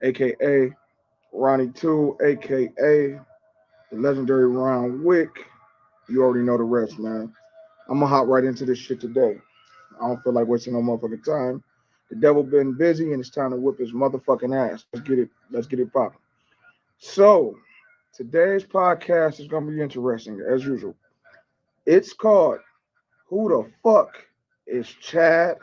aka Ronnie 2, aka the legendary Ron Wick. You already know the rest, man. I'm gonna hop right into this shit today. I don't feel like wasting no motherfucking time. The devil been busy and it's time to whip his motherfucking ass. Let's get it. Let's get it popping. So today's podcast is gonna be interesting as usual. It's called "Who the fuck is Chad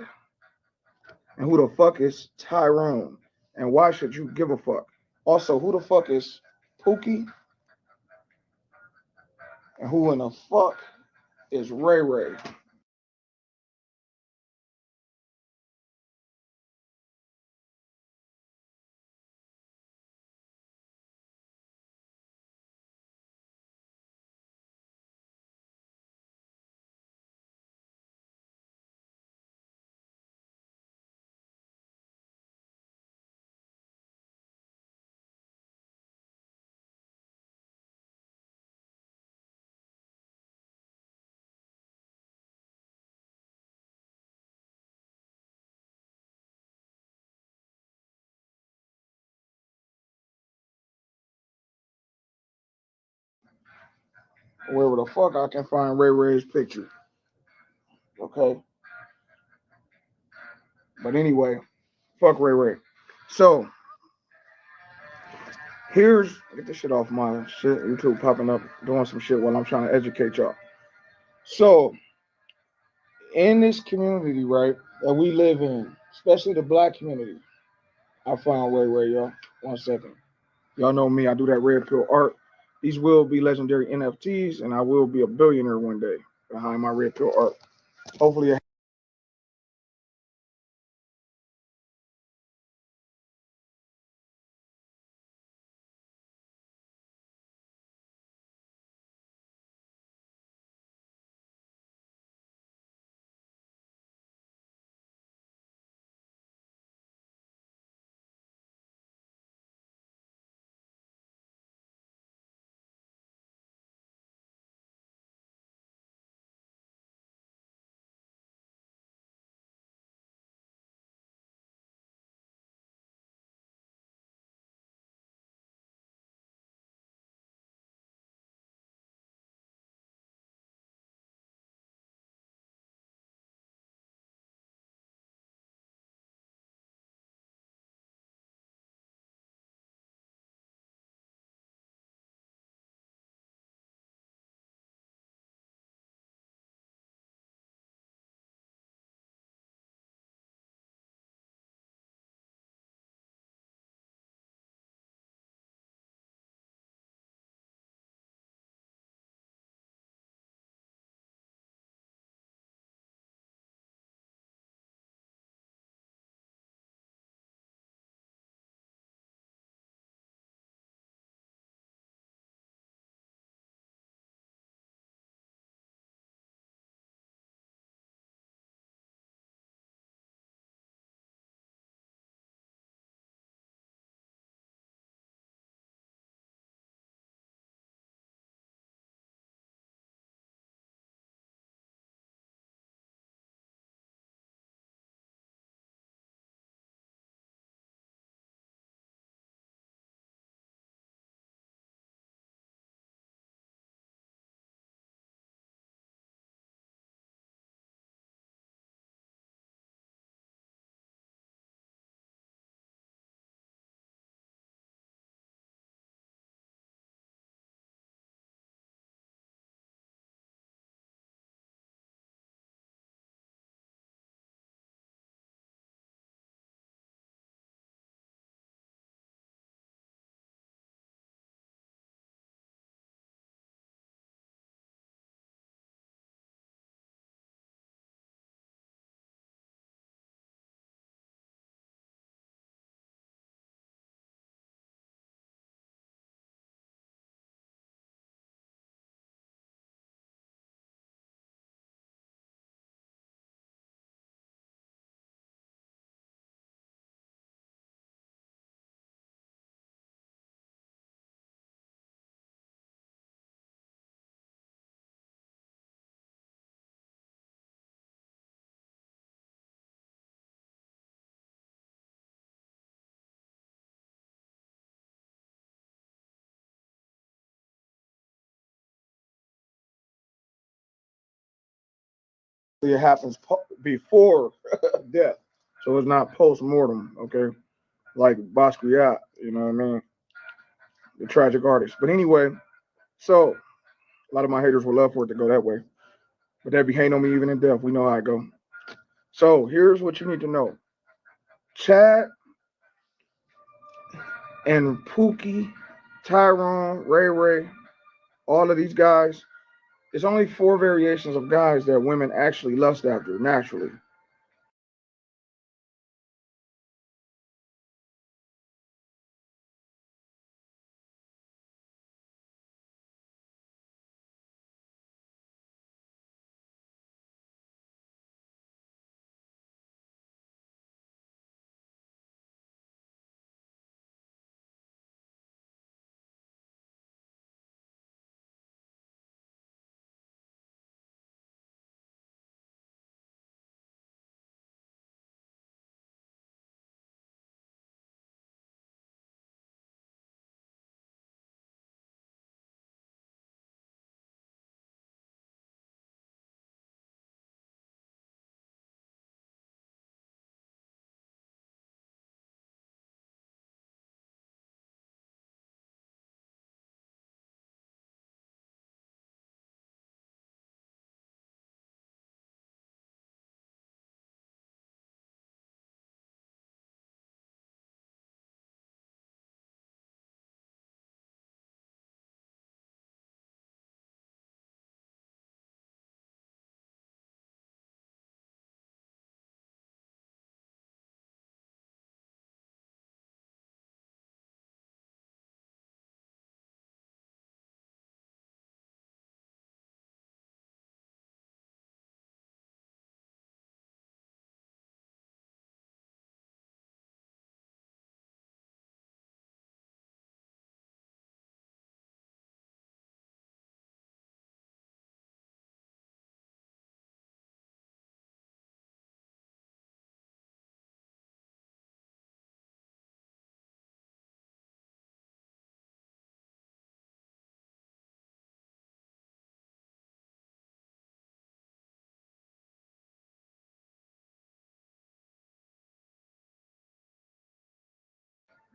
and who the fuck is Tyrone and why should you give a fuck?" Also, who the fuck is Pookie and who in the fuck is Ray Ray? Wherever the fuck I can find Ray Ray's picture. Okay. But anyway, fuck Ray Ray. So here's get this shit off my shit. YouTube popping up doing some shit while I'm trying to educate y'all. So in this community, right, that we live in, especially the black community, I found Ray Ray, y'all. 1 second. Y'all know me, I do that red pill art. These will be legendary NFTs, and I will be a billionaire one day behind my red pill art. Hopefully, it happens before death, so it's not post mortem. Okay, like Basquiat, you know what I mean, the tragic artist. But anyway, so a lot of my haters would love for it to go that way, but they be hating on me even in death. We know how I go. So here's what you need to know: Chad and Pookie, Tyrone, Ray Ray, all of these guys. It's only four variations of guys that women actually lust after naturally.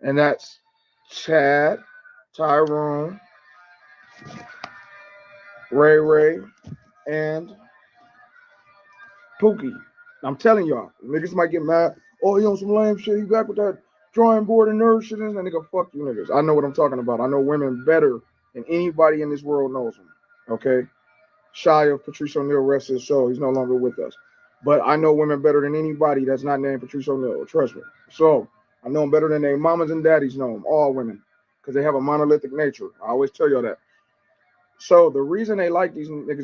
And that's Chad, Tyrone, Ray Ray, and Pookie. I'm telling y'all, niggas might get mad. Oh, you on some lame shit? You back with that drawing board and nerd shit? And nigga, fuck you niggas. I know what I'm talking about. I know women better than anybody in this world knows them. Okay? Shy of Patrice O'Neal rest his soul. He's no longer with us. But I know women better than anybody that's not named Patrice O'Neal. Trust me. So I know them better than their mamas and daddies know them. All women. Because they have a monolithic nature. I always tell y'all that. So the reason they like these niggas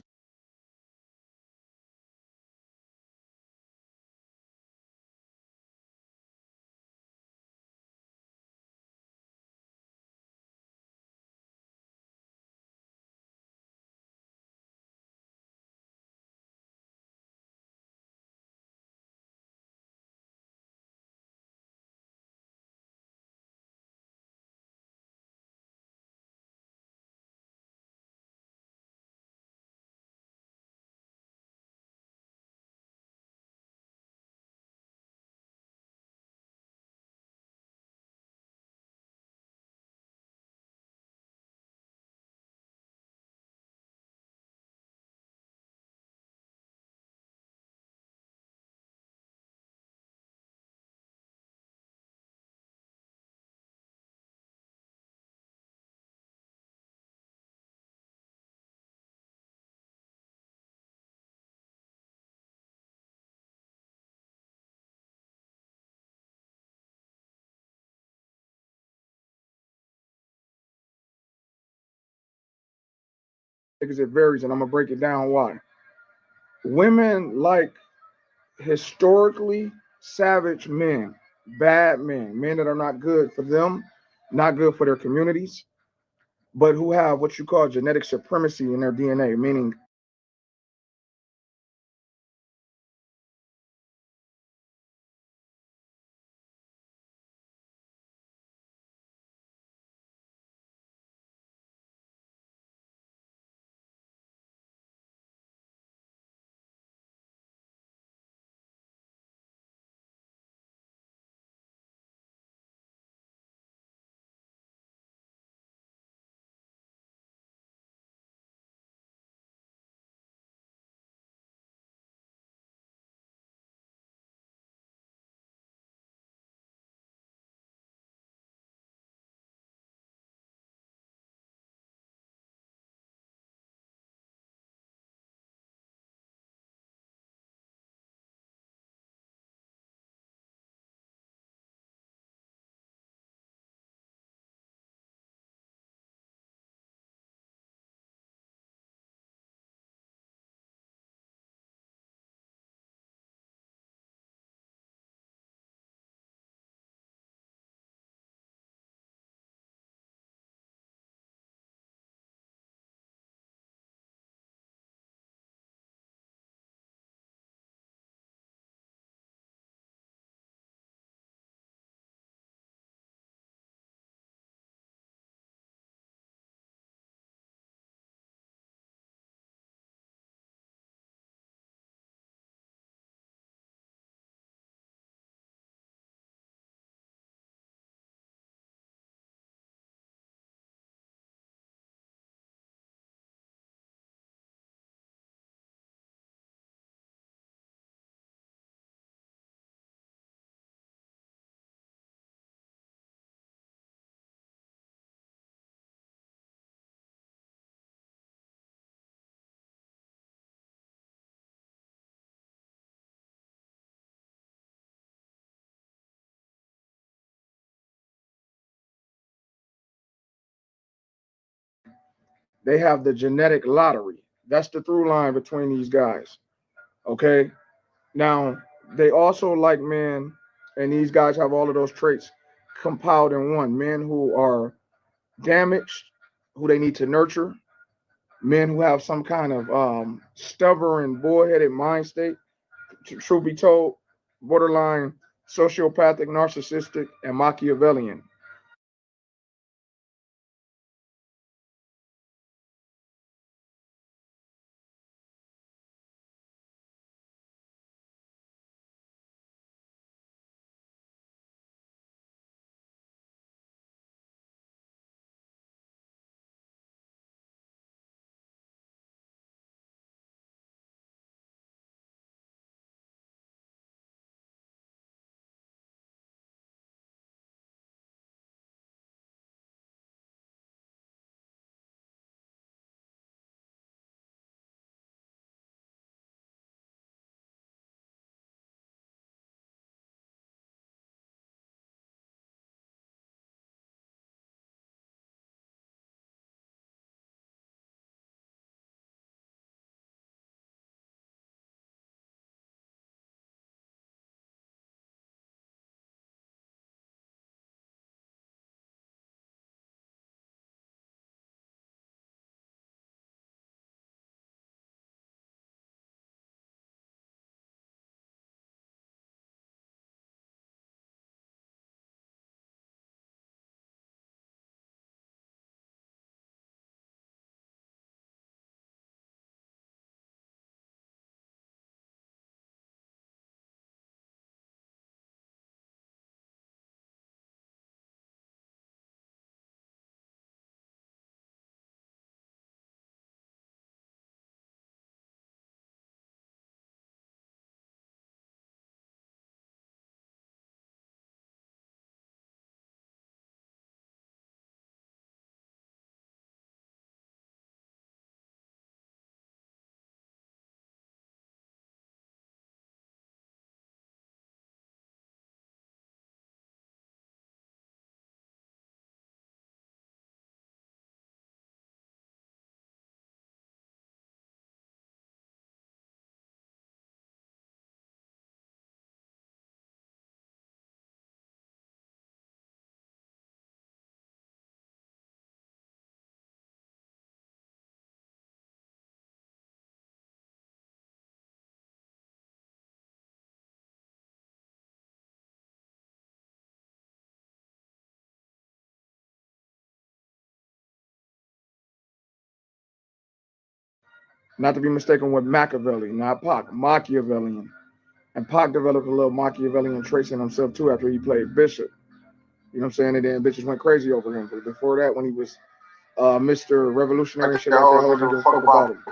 it varies, and I'm gonna break it down why. Women like historically savage men, bad men, men that are not good for them, not good for their communities, but who have what you call genetic supremacy in their DNA, meaning they have the genetic lottery. That's the through line between these guys. Okay. Now, they also like men, and these guys have all of those traits compiled in one. Men who are damaged, who they need to nurture, men who have some kind of stubborn, bullheaded mind state, truth be told, borderline sociopathic, narcissistic, and Machiavellian. Not to be mistaken with Machiavelli, not Pac, Machiavellian. And Pac developed a little Machiavellian traits in himself too after he played Bishop. You know what I'm saying? And then bitches went crazy over him. But before that, when he was Mr. Revolutionary and shit like that, hoes didn't give a fuck about him.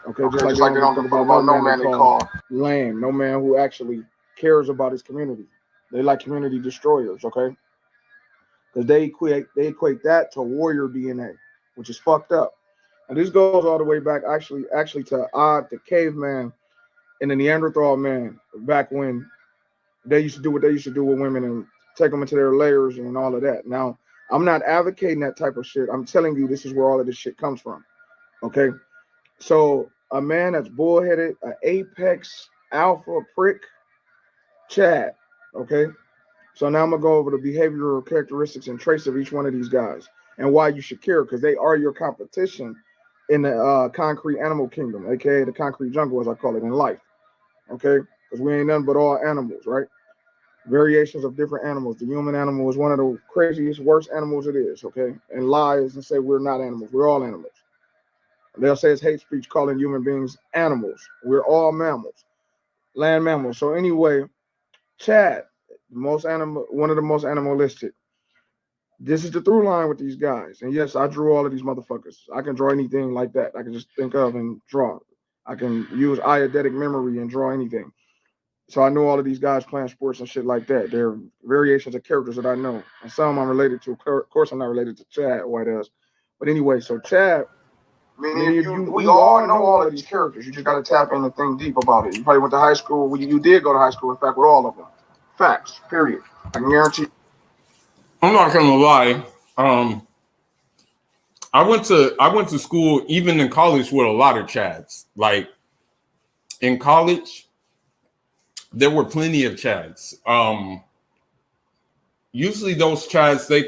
Okay, just like they don't give a fuck about no man they call lame, no man who actually cares about his community. They like community destroyers, okay? Because they equate that to warrior DNA, which is fucked up. And this goes all the way back actually to Odd the caveman and the Neanderthal man back when they used to do what they used to do with women and take them into their layers and all of that. Now, I'm not advocating that type of shit. I'm telling you this is where all of this shit comes from. Okay? So a man that's bullheaded, an apex alpha prick, Chad. Okay? So now I'm gonna go over the behavioral characteristics and traits of each one of these guys and why you should care, because they are your competition in the concrete animal kingdom, aka the concrete jungle, as I call it in life. Okay, because we ain't nothing but all animals, right? Variations of different animals. The human animal is one of the craziest, worst animals it is. Okay, and lies and say we're not animals. We're all animals. They'll say it's hate speech calling human beings animals. We're all mammals, land mammals. So anyway, Chad, one of the most animalistic. This is the through line with these guys. And yes, I drew all of these motherfuckers. I can draw anything like that. I can just think of and draw. I can use eidetic memory and draw anything. So I know all of these guys playing sports and shit like that. They're variations of characters that I know. And some I'm related to. Of course, I'm not related to Chad White ass. But anyway, so Chad, we all know all of these characters. You just got to tap in and think deep about it. You probably went to high school. You did go to high school, in fact, with all of them. Facts, period. I can guarantee. I'm not gonna lie. I went to school even in college with a lot of Chads. Like in college, there were plenty of Chads. Usually those Chads they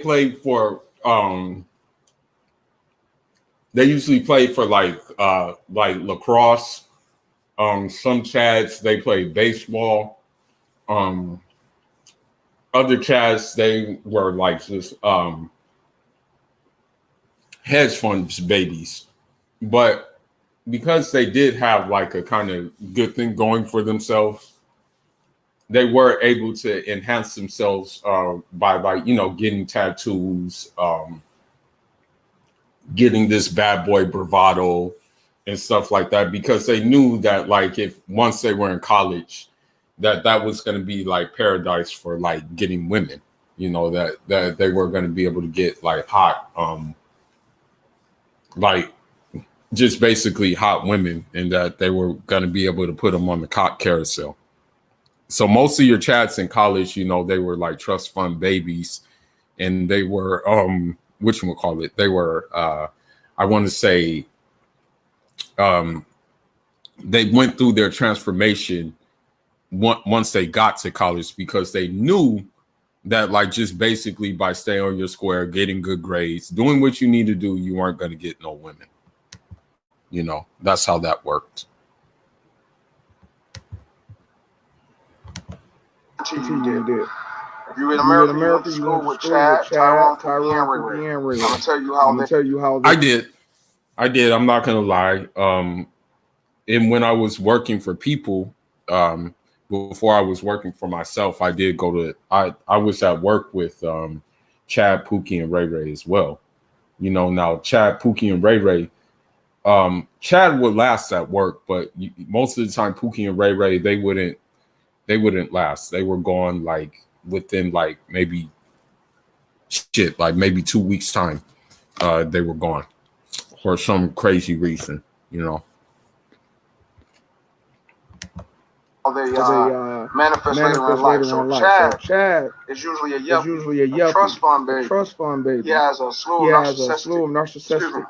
usually play for like lacrosse. Some Chads they play baseball. Other Chads they were like just hedge funds babies. But because they did have like a kind of good thing going for themselves, they were able to enhance themselves by getting tattoos, getting this bad boy bravado and stuff like that, because they knew that like if once they were in college, that was going to be like paradise for like getting women, that they were going to be able to get like hot, like just basically hot women, and that they were going to be able to put them on the cock carousel. So most of your chats in college, they were like trust fund babies, and they were they were I want to say they went through their transformation once they got to college, because they knew that like just basically by staying on your square, getting good grades, doing what you need to do, you weren't going to get no women. That's how that worked. You did. If you in America, you went to school with Chad, Tyrone, Pookie, and Ray. I'm gonna tell you how. I did. I'm not gonna lie. And when I was working for people, before I was working for myself, I did go to. I was at work with Chad, Pookie, and Ray Ray as well. Now Chad, Pookie, and Ray Ray. Chad would last at work, but most of the time, Pookie and Ray Ray they wouldn't last. They were gone like within like maybe 2 weeks time. They were gone for some crazy reason, They manifest later in life. So Chad is usually a yuppie, trust fund baby. He has a slew of narcissistic,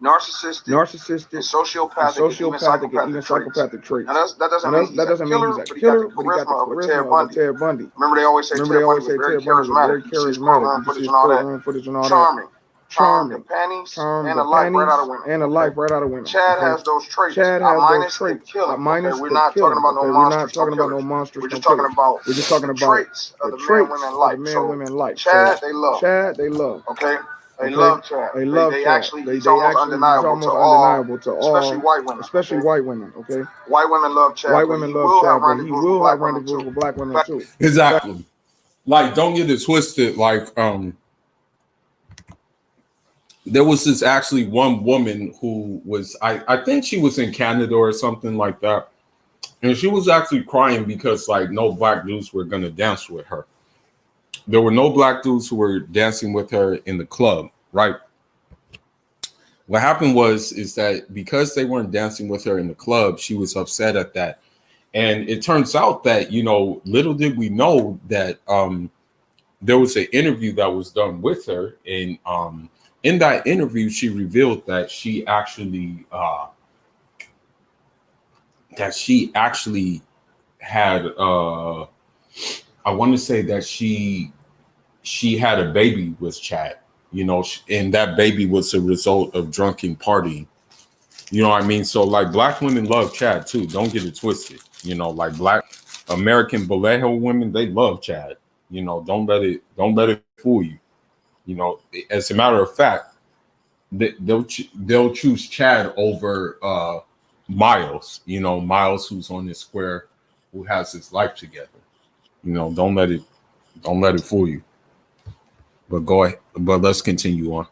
narcissistic, and sociopathic, and even psychopathic traits. Now that doesn't mean he's a killer, but he got the charisma of a Ted Bundy. Remember they always say Ted Bundy was very charismatic. You see his courtroom footage and all that. Charming, the panties, and a life right out of women. Chad has those traits. Minus the killing. We're not talking about no monsters. We're just talking about the traits of the men women like. Chad, they love. Okay. They love Chad. They actually, he's almost undeniable to all, especially white women. Okay. White women love Chad. White women love Chad, but he will have rendezvous with black women too. Exactly. Like, don't get it twisted. Like, there was this actually one woman who was, I think she was in Canada or something like that, and she was actually crying because like no black dudes were gonna dance with her. There were no black dudes who were dancing with her in the club, right? What happened is that because they weren't dancing with her in the club, she was upset at that. And it turns out that, little did we know that there was an interview that was done with her. And in that interview, she revealed that she actually had I want to say that she had a baby with Chad, and that baby was a result of drunken partying. You know what I mean? So like black women love Chad too. Don't get it twisted. Like black American Vallejo women, they love Chad. Don't let it fool you. As a matter of fact, they'll choose Chad over Miles. Miles, who's on this square, who has his life together. Don't let it fool you. But go ahead. But let's continue on.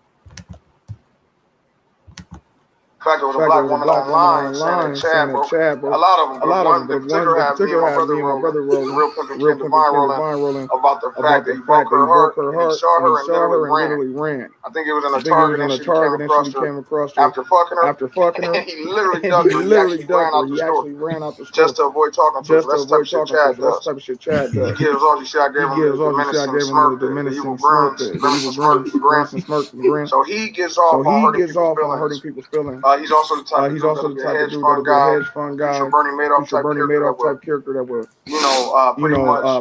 In fact, there was a black woman online saying that Chad, bro. A lot of them, but one in particular had me and my brother rolling, the real Pimpin' Ken Divine rolling, about the fact that he broke her heart, and he saw her and literally ran. I think it was in a Target, and she came across her after fucking her. And he literally ducked her. He actually ran out the store just to avoid talking to her. That's the type of shit Chad does. He gives all the shit I gave him the menacing smirk, the evil grin. So he gets off on hurting people's feelings. He's also the type of dude that'll be a hedge fund guy, future Bernie Madoff type character that will,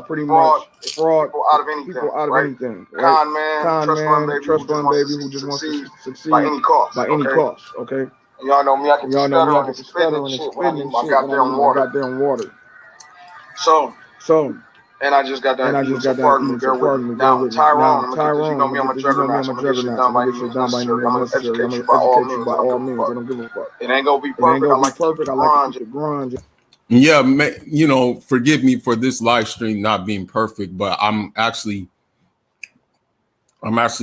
pretty much fraud people out of anything, right? Con man, trust fund baby who just wants to succeed by any cost, okay? And y'all know me, I can stutter and spit and shit when I got there in water. So. And I just got that. So pardon me, bear with me. Now, Tyrone, you know me, I'm a juggernaut. I'm gonna get shit done by any means necessary. I'm gonna educate you by all means. I don't give a fuck. It ain't gonna be perfect. I like to keep the grunge. Yeah, forgive me for this live stream not being perfect, but I'm actually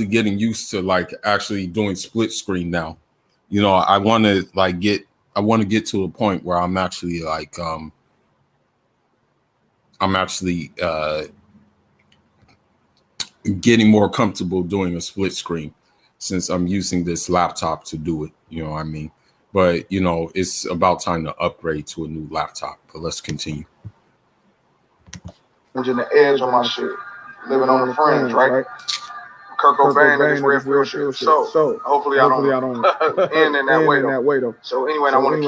getting used to like actually doing split screen now. I want to get to a point where I'm actually like getting more comfortable doing a split screen since I'm using this laptop to do it. You know what I mean? But, it's about time to upgrade to a new laptop. But let's continue. The edge on my shit. Living on the fringe, right? Kurt Cobain and his real shit. So hopefully I don't end in that way though. So anyway, I want to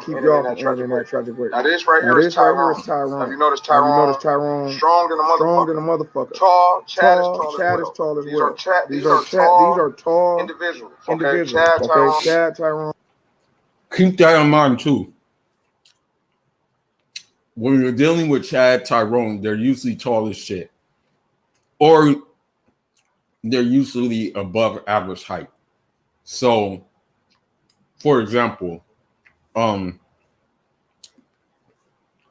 keep y'all in that tragic way. Now this right here is Tyrone. Have you noticed Tyrone? Strong than a motherfucker. Tall. Chad is tall as well. These are tall individuals. Okay, Chad, Tyrone. Keep that in mind too. When you're dealing with Chad, Tyrone, they're usually tall as shit, or they're usually above average height. So, for example, when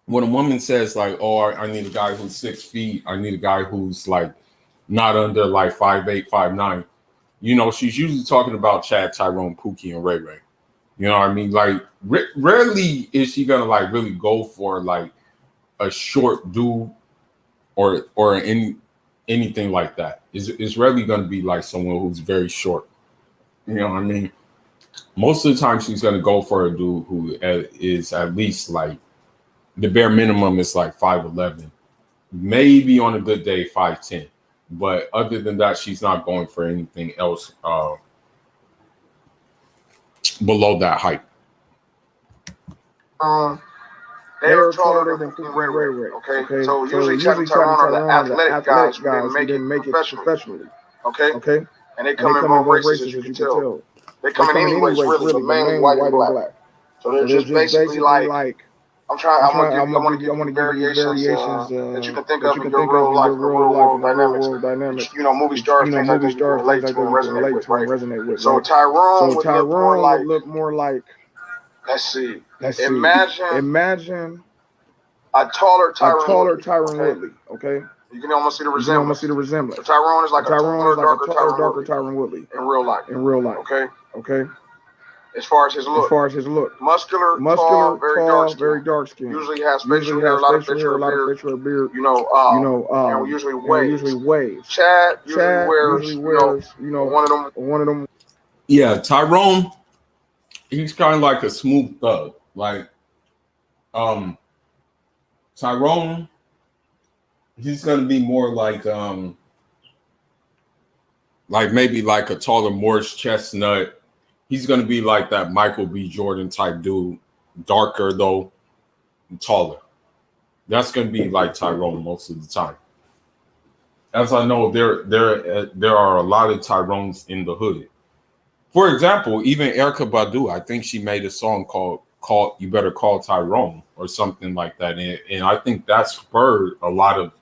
a woman says like, "Oh, I need a guy who's 6 feet. I need a guy who's like not under like 5'8", 5'9", she's usually talking about Chad, Tyrone, Pookie, and Ray Ray. You know what I mean? Like, rarely is she gonna like really go for like a short dude or anything like that. It's rarely gonna be like someone who's very short. You know what I mean? Most of the time, she's gonna go for a dude who is at least like the bare minimum is like 5'11", maybe on a good day 5'10". But other than that, she's not going for anything else below that height. They are taller than Ray Ray. Okay? So usually Chad and Tyrone are the athletic guys who didn't make it professionally. Okay? And they come in both races, as you can tell. They come in any race, really, but mainly white and black. So they're just basically like, I want to give you variations that you can think of in your real life, the real world dynamics. Movie stars, things like that you can relate to and resonate with. So Tyrone would look more like, let's see. Imagine a taller Tyron Woodley. Okay, you can almost see the resemblance. So Tyrone is like a taller, darker Tyron Woodley in real life. Okay. As far as his look, muscular, tall, very dark skin. Usually has facial hair, a lot of facial beard. And usually waves. Chad usually wears, one of them. Yeah, Tyrone. He's kind of like a smooth thug. Like, Tyrone, he's gonna be more like maybe like a taller Morris Chestnut. He's gonna be like that Michael B. Jordan type dude, darker though, taller. That's gonna be like Tyrone most of the time. As I know, there are a lot of Tyrones in the hood. For example, even Erykah Badu, I think she made a song called "You Better Call Tyrone" or something like that, and I think that spurred a lot of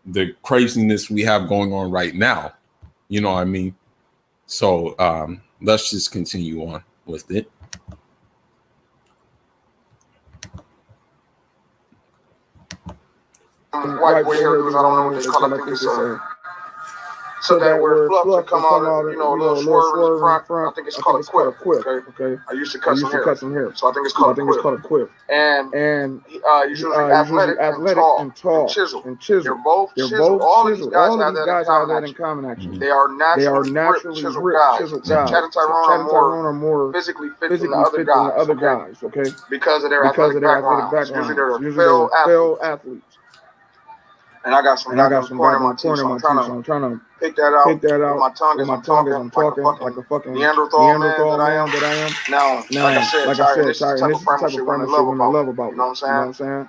the craziness we have going on right now. You know what I mean? So let's just continue on with it. White boy hairdos, I don't know what they call it. I think it's So that where fluff to come out, a little swerve in front. I think it's called a quiff. Okay. I used to cut some hair. So I think it's called a quiff. And usually athletic and tall and chiseled. They're both chiseled. All of these guys have that in common, actually. They are naturally ripped, chiseled guys. Chad and Tyrone are more physically fit than the other guys, okay? Because of their athletic backgrounds. Usually they're failed athletes. And I got some guys in my teeth, so I'm trying to pick that out with my tongue as I'm talking like a fucking Neanderthal man that I am. Now, like I said, this is the type of primal shit women love about. You know what I'm saying?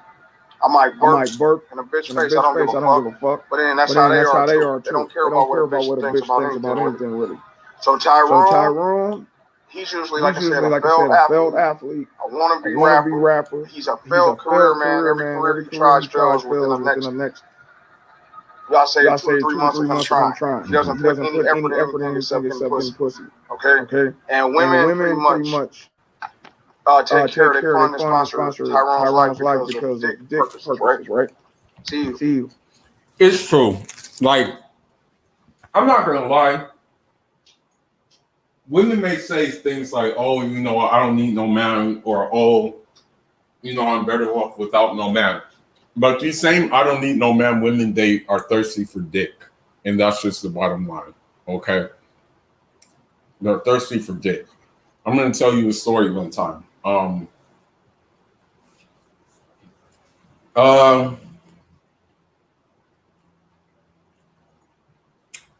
I might burp in a bitch face. I don't give a fuck. But then that's how they are too. They don't care about what a bitch thinks about anything really. So Tyrone, he's usually, like I said, a failed athlete. A wannabe rapper. He's a failed career man. Every career he tries fails within the next. Y'all say 2 or 3 months of him trying. He doesn't put any effort in anything except getting pussy. Okay? And women pretty much take care of their fun and sponsor Tyrone's life because of dick purposes, right? See you. It's true. Like, I'm not gonna lie. Women may say things like, "Oh, I don't need no man," or "Oh, I'm better off without no man." But these same "I don't need no man" women, they are thirsty for dick, and that's just the bottom line. Okay, they're thirsty for dick. I'm gonna tell you a story one time.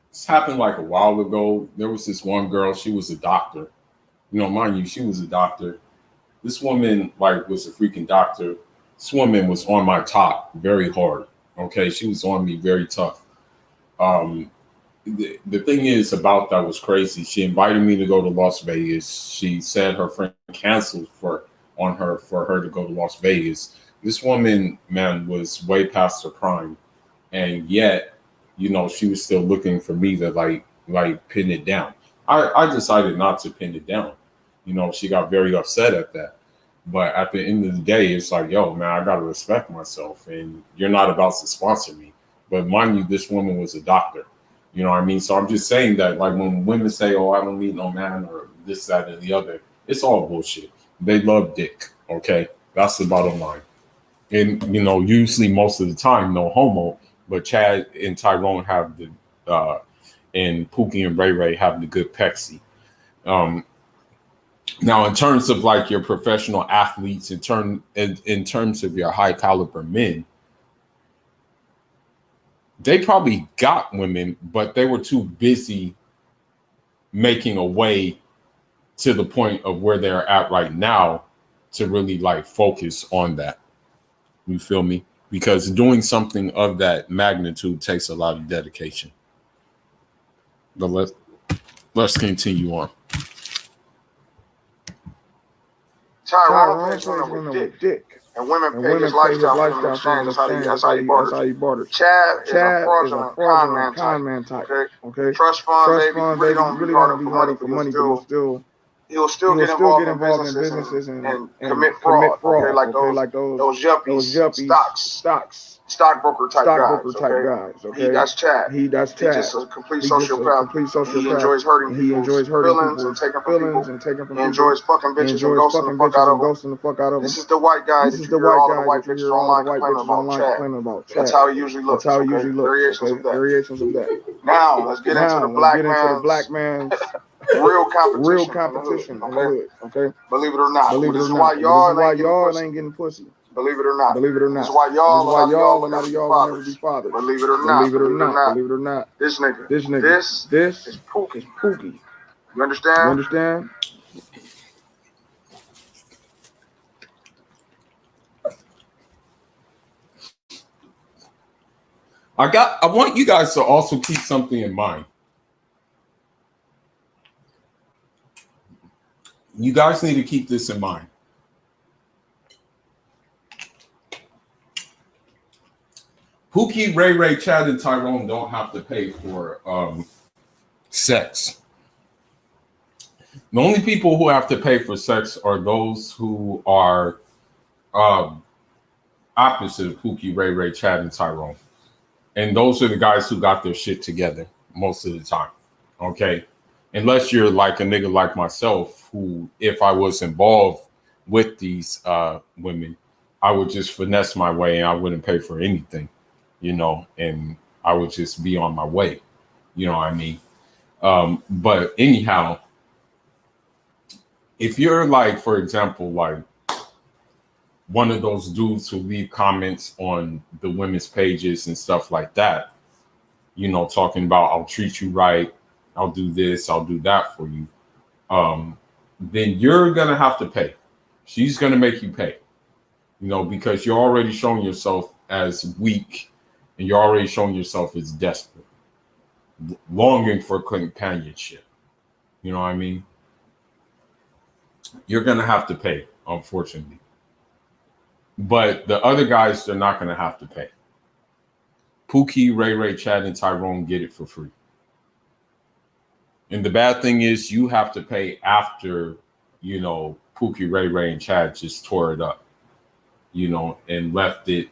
This happened like a while ago. There was this one girl. She was a doctor. Mind you, she was a doctor. This woman was a freaking doctor. This woman was on my top very hard. Okay, she was on me very tough. The thing is about that was crazy. She invited me to go to Las Vegas. She said her friend canceled for her to go to Las Vegas. This woman, man, was way past her prime, and yet, she was still looking for me to like pin it down. I decided not to pin it down. She got very upset at that. But at the end of the day, it's like, yo, man, I gotta respect myself, and you're not about to sponsor me. But mind you, this woman was a doctor. You know what I mean? So I'm just saying that, like, when women say, "Oh, I don't need no man," or this, that, and the other, it's all bullshit. They love dick. Okay, that's the bottom line. And usually most of the time, no homo. But Chad and Tyrone have the, and Pookie and Ray Ray have the good pexy. Now, in terms of like your professional athletes, in terms of your high caliber men, they probably got women, but they were too busy making a way to the point of where they're at right now to really like focus on that. You feel me? Because doing something of that magnitude takes a lot of dedication. But let's continue on. Tyrone plays women with dick. And women pay his lifestyle for exchange. That's how he bartered. Chad is a fraudulent con man type. Okay? Trust fund, baby. You really don't be hard for money, but he'll still get involved in businesses and commit fraud. Okay? Like those yuppies, stockbroker type guys. Okay? That's Chad. He's just a complete sociopath. He enjoys hurting people's feelings and taking from people. He enjoys fucking bitches and ghosting the fuck out of them. This is the white guy that you hear all the white bitches online complaining about Chad. That's how he usually looks. Variations of that. Now, let's get into the black man's real competition. Okay? Believe it or not. This is why y'all ain't getting pussy. Believe it or not. This is why y'all will never be fathers. Believe it or not. This nigga. This is Pookie. You understand? I want you guys to also keep something in mind. You guys need to keep this in mind. Pookie, Ray Ray, Chad, and Tyrone don't have to pay for sex. The only people who have to pay for sex are those who are opposite of Pookie, Ray Ray, Chad, and Tyrone. And those are the guys who got their shit together. most of the time. Okay. Unless you're like a nigga like myself, who, if I was involved with these women, I would just finesse my way and I wouldn't pay for anything, you know, and I would just be on my way. You know what I mean? But anyhow, if you're like, for example, like one of those dudes who leave comments on the women's pages and stuff like that, you know, talking about I'll treat you right, I'll do this, I'll do that for you, then you're gonna have to pay. She's gonna make you pay, you know, because you're already showing yourself as weak and you're already showing yourself as desperate, longing for companionship. You know what I mean? You're gonna have to pay, unfortunately. But the other guys, they're not gonna have to pay. Pookie, Ray Ray, Chad, and Tyrone get it for free. And the bad thing is you have to pay after, you know, Pookie, Ray Ray, and Chad just tore it up, you know, and left it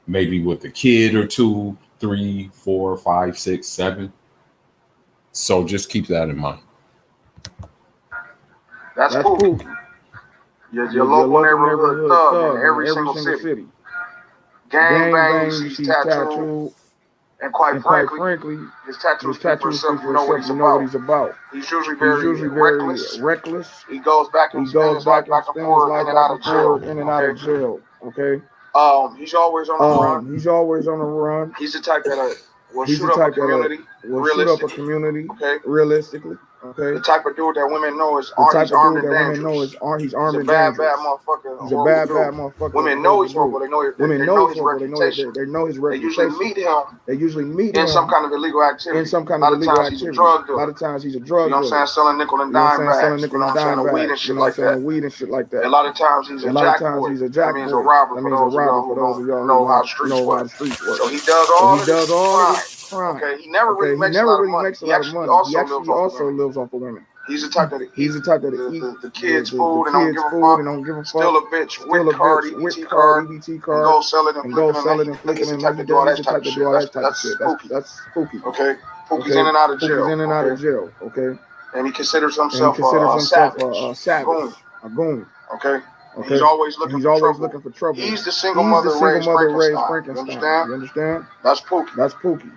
maybe with a kid or 2, 3, 4, 5, 6, 7. So just keep that in mind. That's Pookie. Your local neighborhood thug in every single city. Gang bang, he's tattooed. And quite frankly, his tattoos speak for himself. You know what he's about. He's usually very reckless. He goes back and spins like a forward in and out of jail. Okay. He's always on the run. He's the type that will shoot up a community. Okay. Realistically. Okay. The type of dude that women know is armed and dangerous. He's armed and dangerous. Bad motherfucker. He's a bad motherfucker. Women know he's horrible. They know his reputation. They know his reputation. They usually meet him in some kind of illegal activity. A lot of times he's a drug dealer. You know what I'm saying? Selling nickel and dime bags. You know what I'm saying? Weed and shit like that. A lot of times he's a jackboy. That means a robber. For those of y'all who know how the streets work. So he does all this crime. Okay, he never really makes a lot of money. He actually also lives off of women. He's the type that eats the kids' food and don't give a fuck. Still a bitch with card, EBT card, and go sell it and flick it. He's the type to do all that type of shit. That's Pookie. Okay, Pookie's in and out of jail. Okay, and he considers himself a savage, a goon. Okay. He's always looking for trouble. He's the single mother raised Frankenstein. You understand? That's Pookie.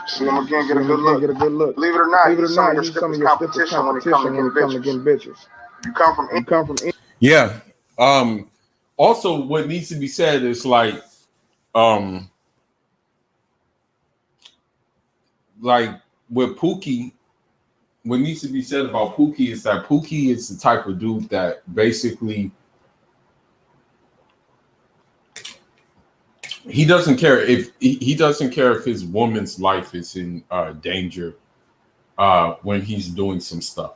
See him again, get a good look. Believe it or not, he's some of your stiffest competition when it comes to getting bitches. You come from yeah. Also, what needs to be said is like with Pookie, what needs to be said about Pookie is that Pookie is the type of dude that basically he doesn't care if his woman's life is in danger when he's doing some stuff.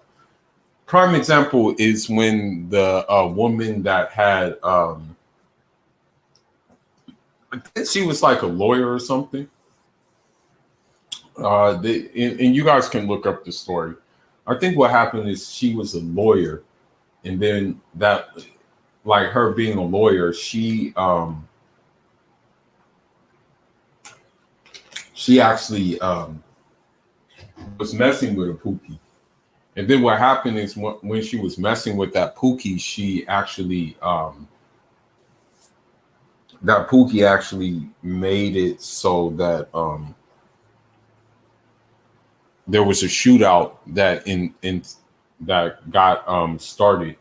Prime example is when the woman that had I think she was like a lawyer or something. And you guys can look up the story. I think what happened is she was a lawyer, and then that, like her being a lawyer, she actually was messing with a Pookie. And then what happened is when she was messing with that Pookie, she actually that Pookie actually made it so that there was a shootout that that got started.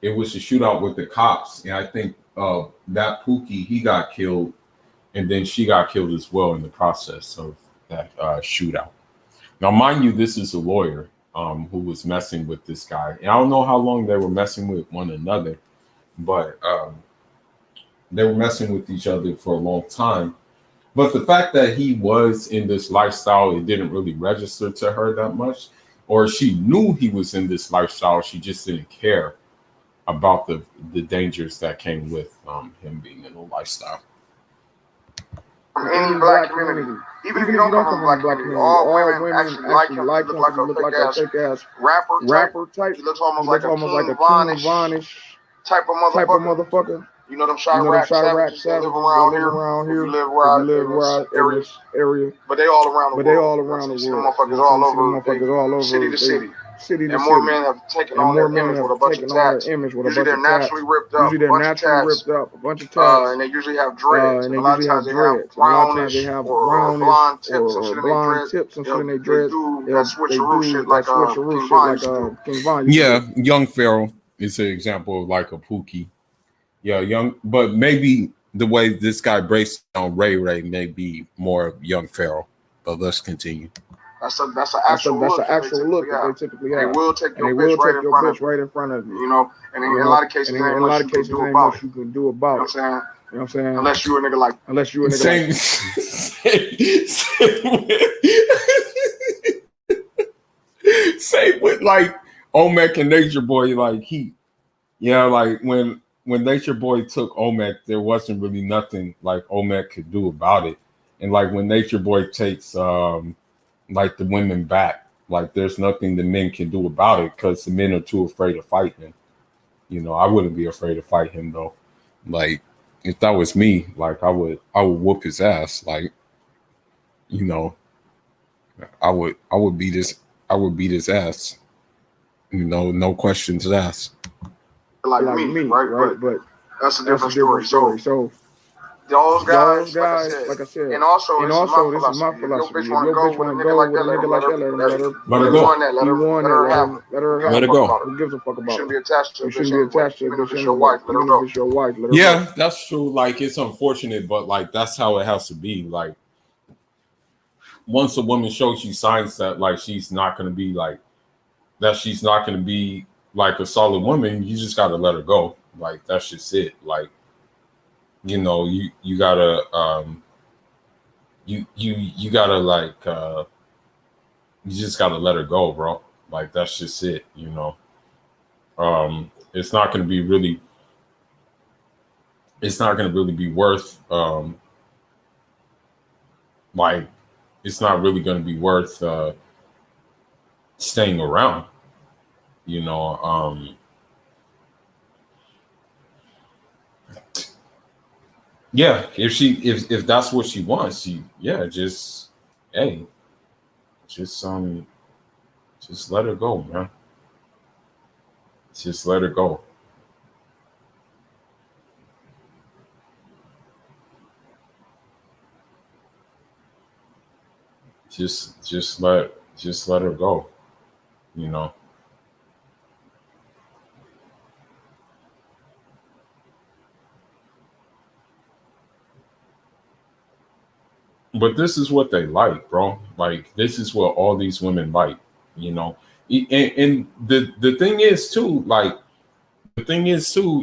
It was a shootout with the cops, and I think that Pookie, he got killed. And then she got killed as well in the process of that shootout. Now, mind you, this is a lawyer who was messing with this guy. And I don't know how long they were messing with one another, but they were messing with each other for a long time. But the fact that he was in this lifestyle, it didn't really register to her that much. Or she knew he was in this lifestyle. She just didn't care about the dangers that came with him being in a lifestyle. From any black community, even if you don't come from a black community, all women actually like him. He look like a fake ass rapper type. He looks almost like a King Von-ish type of motherfucker. You know them Chirac savages that live around here. You live where in this area. But they all around the world. You see them motherfuckers all over, city to city. And more men have taken on their image with a bunch of tats. Usually they're naturally ripped up, a bunch of tats. And they usually have dreads. And a lot of times they have brownish or blonde tips and shit in their dreads. They do that switcheroo shit like King Von. Yeah, Young Pharaoh is an example of like a Pookie. Yeah, young, but maybe the way this guy breaks down Ray may be more of Young Pharaoh. But let's continue. That's an actual look that they typically have. They will take your bitch right in front of you. You know, and in a lot of cases, there ain't much you can do about it. You know what I'm saying? Unless you a nigga like. Same with like Omek and Nature Boy, like like when Nature Boy took Omek, there wasn't really nothing like Omek could do about it. And like when Nature Boy takes like the women back, like there's nothing the men can do about it because the men are too afraid to fight him. You know, I wouldn't be afraid to fight him though. Like if that was me, like I would whoop his ass. Like, you know, I would beat his ass. You know, no questions asked. Like me, right? But that's a different story. So those guys, like I said, and also this is my philosophy. If your bitch wanna go with a nigga like that, let her go. Who gives a fuck about it? You shouldn't be attached to a bitch. Even if it's your wife, let her go. Yeah, that's true. Like it's unfortunate, but like that's how it has to be. Like once a woman shows you signs that like she's not gonna be like a solid woman, you just gotta let her go. Like that's just it. Like, you know, you gotta you gotta like you just gotta let her go, bro. Like that's just it, you know. It's not gonna really be worth like it's not really gonna be worth staying around, you know. Yeah, if that's what she wants, just let her go, man. Just let her go. Just let her go, you know. But this is what they like, bro. Like this is what all these women like, you know. And the thing is too,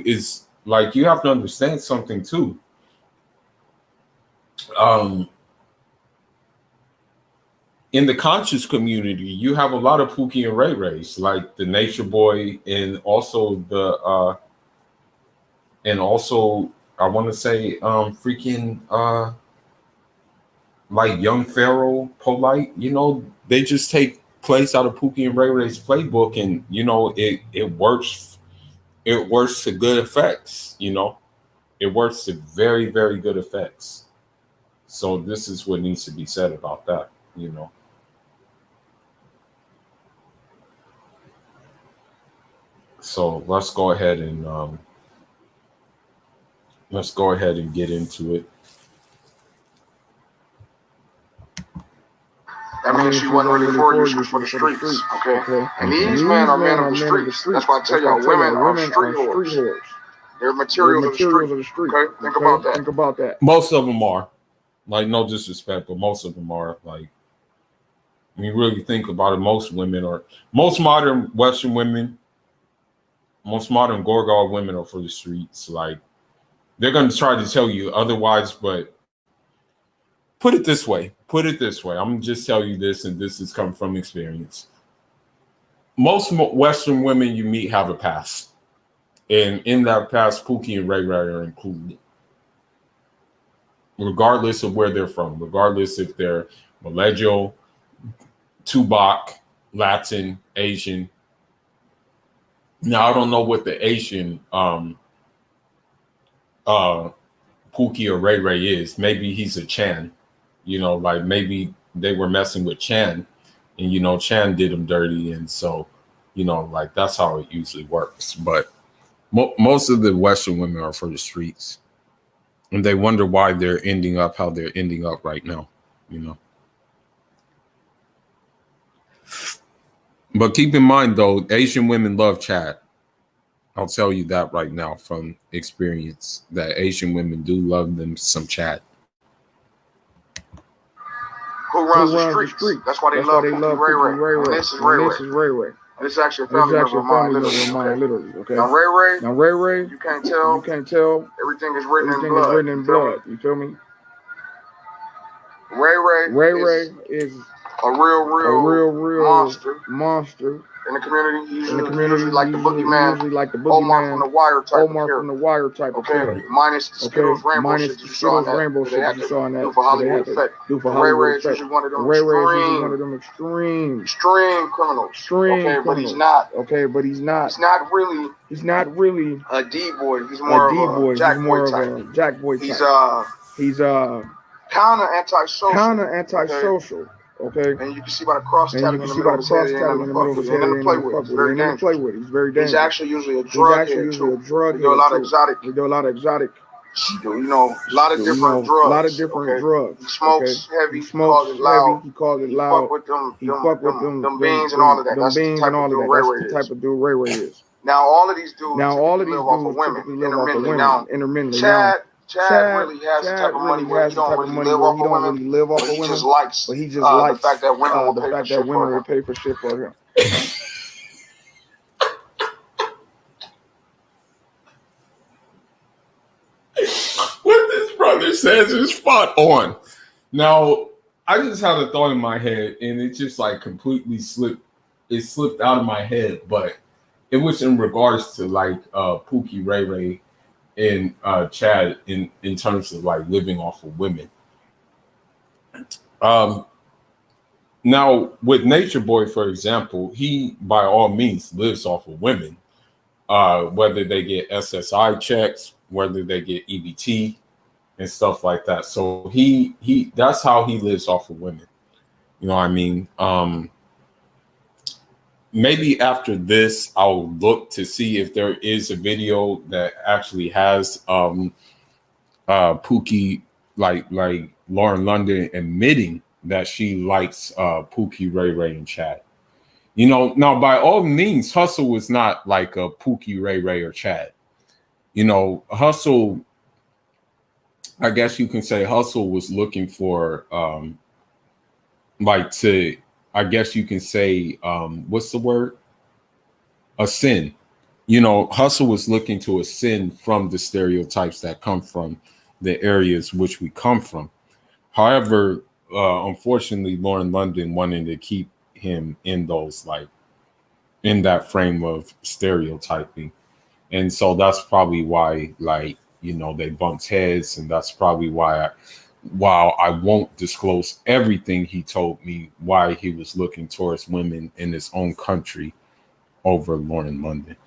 is like you have to understand something too. In the conscious community, you have a lot of Pookie and Ray Rays, like the Nature Boy, and also I want to say like Young Pharaoh, Polite, you know, they just take place out of Pookie and Ray Ray's playbook, and you know it works. It works to good effects, you know. It works to very, very good effects. So this is what needs to be said about that, you know. So let's go ahead and get into it. That means she wasn't really for you, she was for the streets, okay? And these men are men of the streets. That's why I tell y'all, women are street whores. They're materials of the street. Okay? Think about that. Most of them are. Like, no disrespect, but most of them are. Like, when you really think about it, most modern Western women, most modern gorgal women are for the streets. Like, they're going to try to tell you otherwise, but put it this way. I'm going to just tell you this, and this is coming from experience. Most Western women you meet have a past. And in that past, Pookie and Ray Ray are included. Regardless of where they're from, regardless if they're Millennial, Tubac, Latin, Asian. Now, I don't know what the Asian Pookie or Ray Ray is. Maybe he's a Chan, like maybe they were messing with Chan, and Chan did him dirty, and so like that's how it usually works. But most of the Western women are for the streets, and they wonder why they're ending up how they're ending up right now. But keep in mind, though, Asian women love Chad. I'll tell you that right now from experience, that Asian women do love them some Chad. Who runs the streets? That's why they love Pookie Ray Ray. And this is Ray Ray. And this is actually a family member of mine, literally. Okay. Now Ray Ray, you can't tell. Everything is written in blood. You feel me? Ray Ray is a real monster in the community. He's usually like the boogeyman, Omar from the Wire type of character. Minus the Skittles Rainbow shit you saw in that. Do for Hollywood effect. Ray Ray is usually one of them extreme criminals. But he's not. He's not really a D-boy. He's more of a Jack Boy type. He's kind of antisocial. Okay. And you can see by the cross tatting in the middle of his head, he ain't gonna play with. He's very dangerous. He's actually usually a drug head too. We do a lot of exotic. A lot of different drugs. He smokes heavy. He calls it loud. He fuck with them beans and all of that. That's the type of dude Ray Ray is. Now all of these dudes live off of women intermittently. Chad really has the type of money where he don't really live off of women, but he just likes the fact that women will pay for shit for him. What this brother says is spot on. Now, I just had a thought in my head, and it just like completely slipped. It slipped out of my head, but it was in regards to like Pookie Ray Ray and Chad in terms of like living off of women. Now with Nature Boy, for example, he by all means lives off of women, whether they get SSI checks, whether they get EBT and stuff like that. So he that's how he lives off of women. You know what I mean? Maybe after this, I'll look to see if there is a video that actually has Pookie, like Lauren London, admitting that she likes Pookie, Ray Ray, and Chad. Now by all means, Hustle was not like a Pookie, Ray Ray, or Chad. Hustle, I guess you can say Hustle was looking for I guess you can say, what's the word? Ascend. Hustle was looking to ascend from the stereotypes that come from the areas which we come from. However, unfortunately, Lauren London wanted to keep him in those, in that frame of stereotyping. And so that's probably why, they bumped heads. And that's probably why while I won't disclose everything he told me, why he was looking towards women in his own country over Lauren London.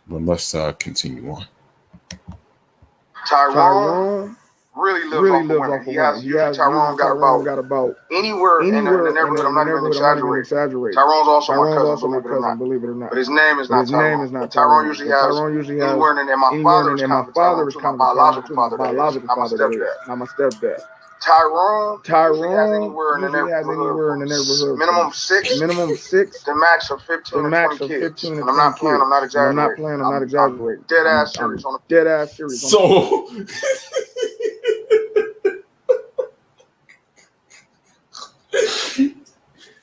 But let's continue on. Tyrone really lives off of women. Tyrone got about anywhere in the neighborhood. I'm not even exaggerating. Tyrone also my cousin, believe it or not. But his name is not Tyrone. Tyrone usually has anywhere in my father's kind of biological father. Not my stepdad. Tyrone usually has anywhere in the neighborhood. Minimum six to max of 15 to 20 kids. And I'm not playing, I'm not exaggerating. Dead ass serious. So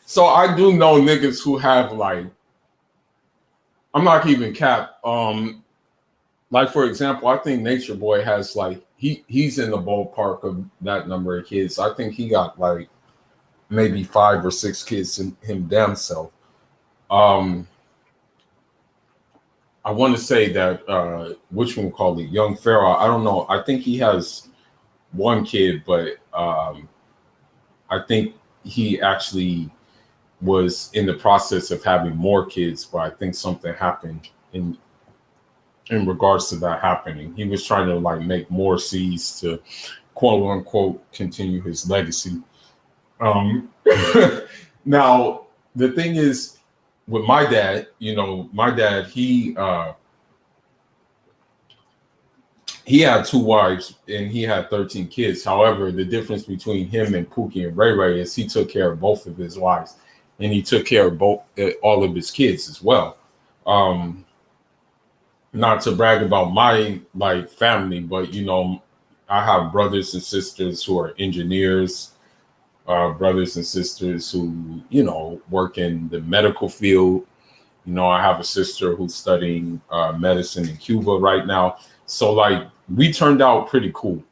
so I do know niggas who have I'm not even cap. For example, I think Nature Boy has he's in the ballpark of that number of kids. I think he got maybe 5 or 6 kids in him damn self. I want to say that which one called it Young Pharaoh. I don't know. I think he has 1 kid, but I think he actually was in the process of having more kids, but I think something happened in regards to that happening. He was trying to like make more seeds to quote unquote continue his legacy. Now the thing is with my dad, my dad, he had 2 wives and he had 13 kids. However, the difference between him and Pookie and Ray Ray is he took care of both of his wives and he took care of all of his kids as well. Not to brag about my like family, but I have brothers and sisters who are engineers, brothers and sisters who work in the medical field. I have a sister who's studying medicine in Cuba right now. So like we turned out pretty cool,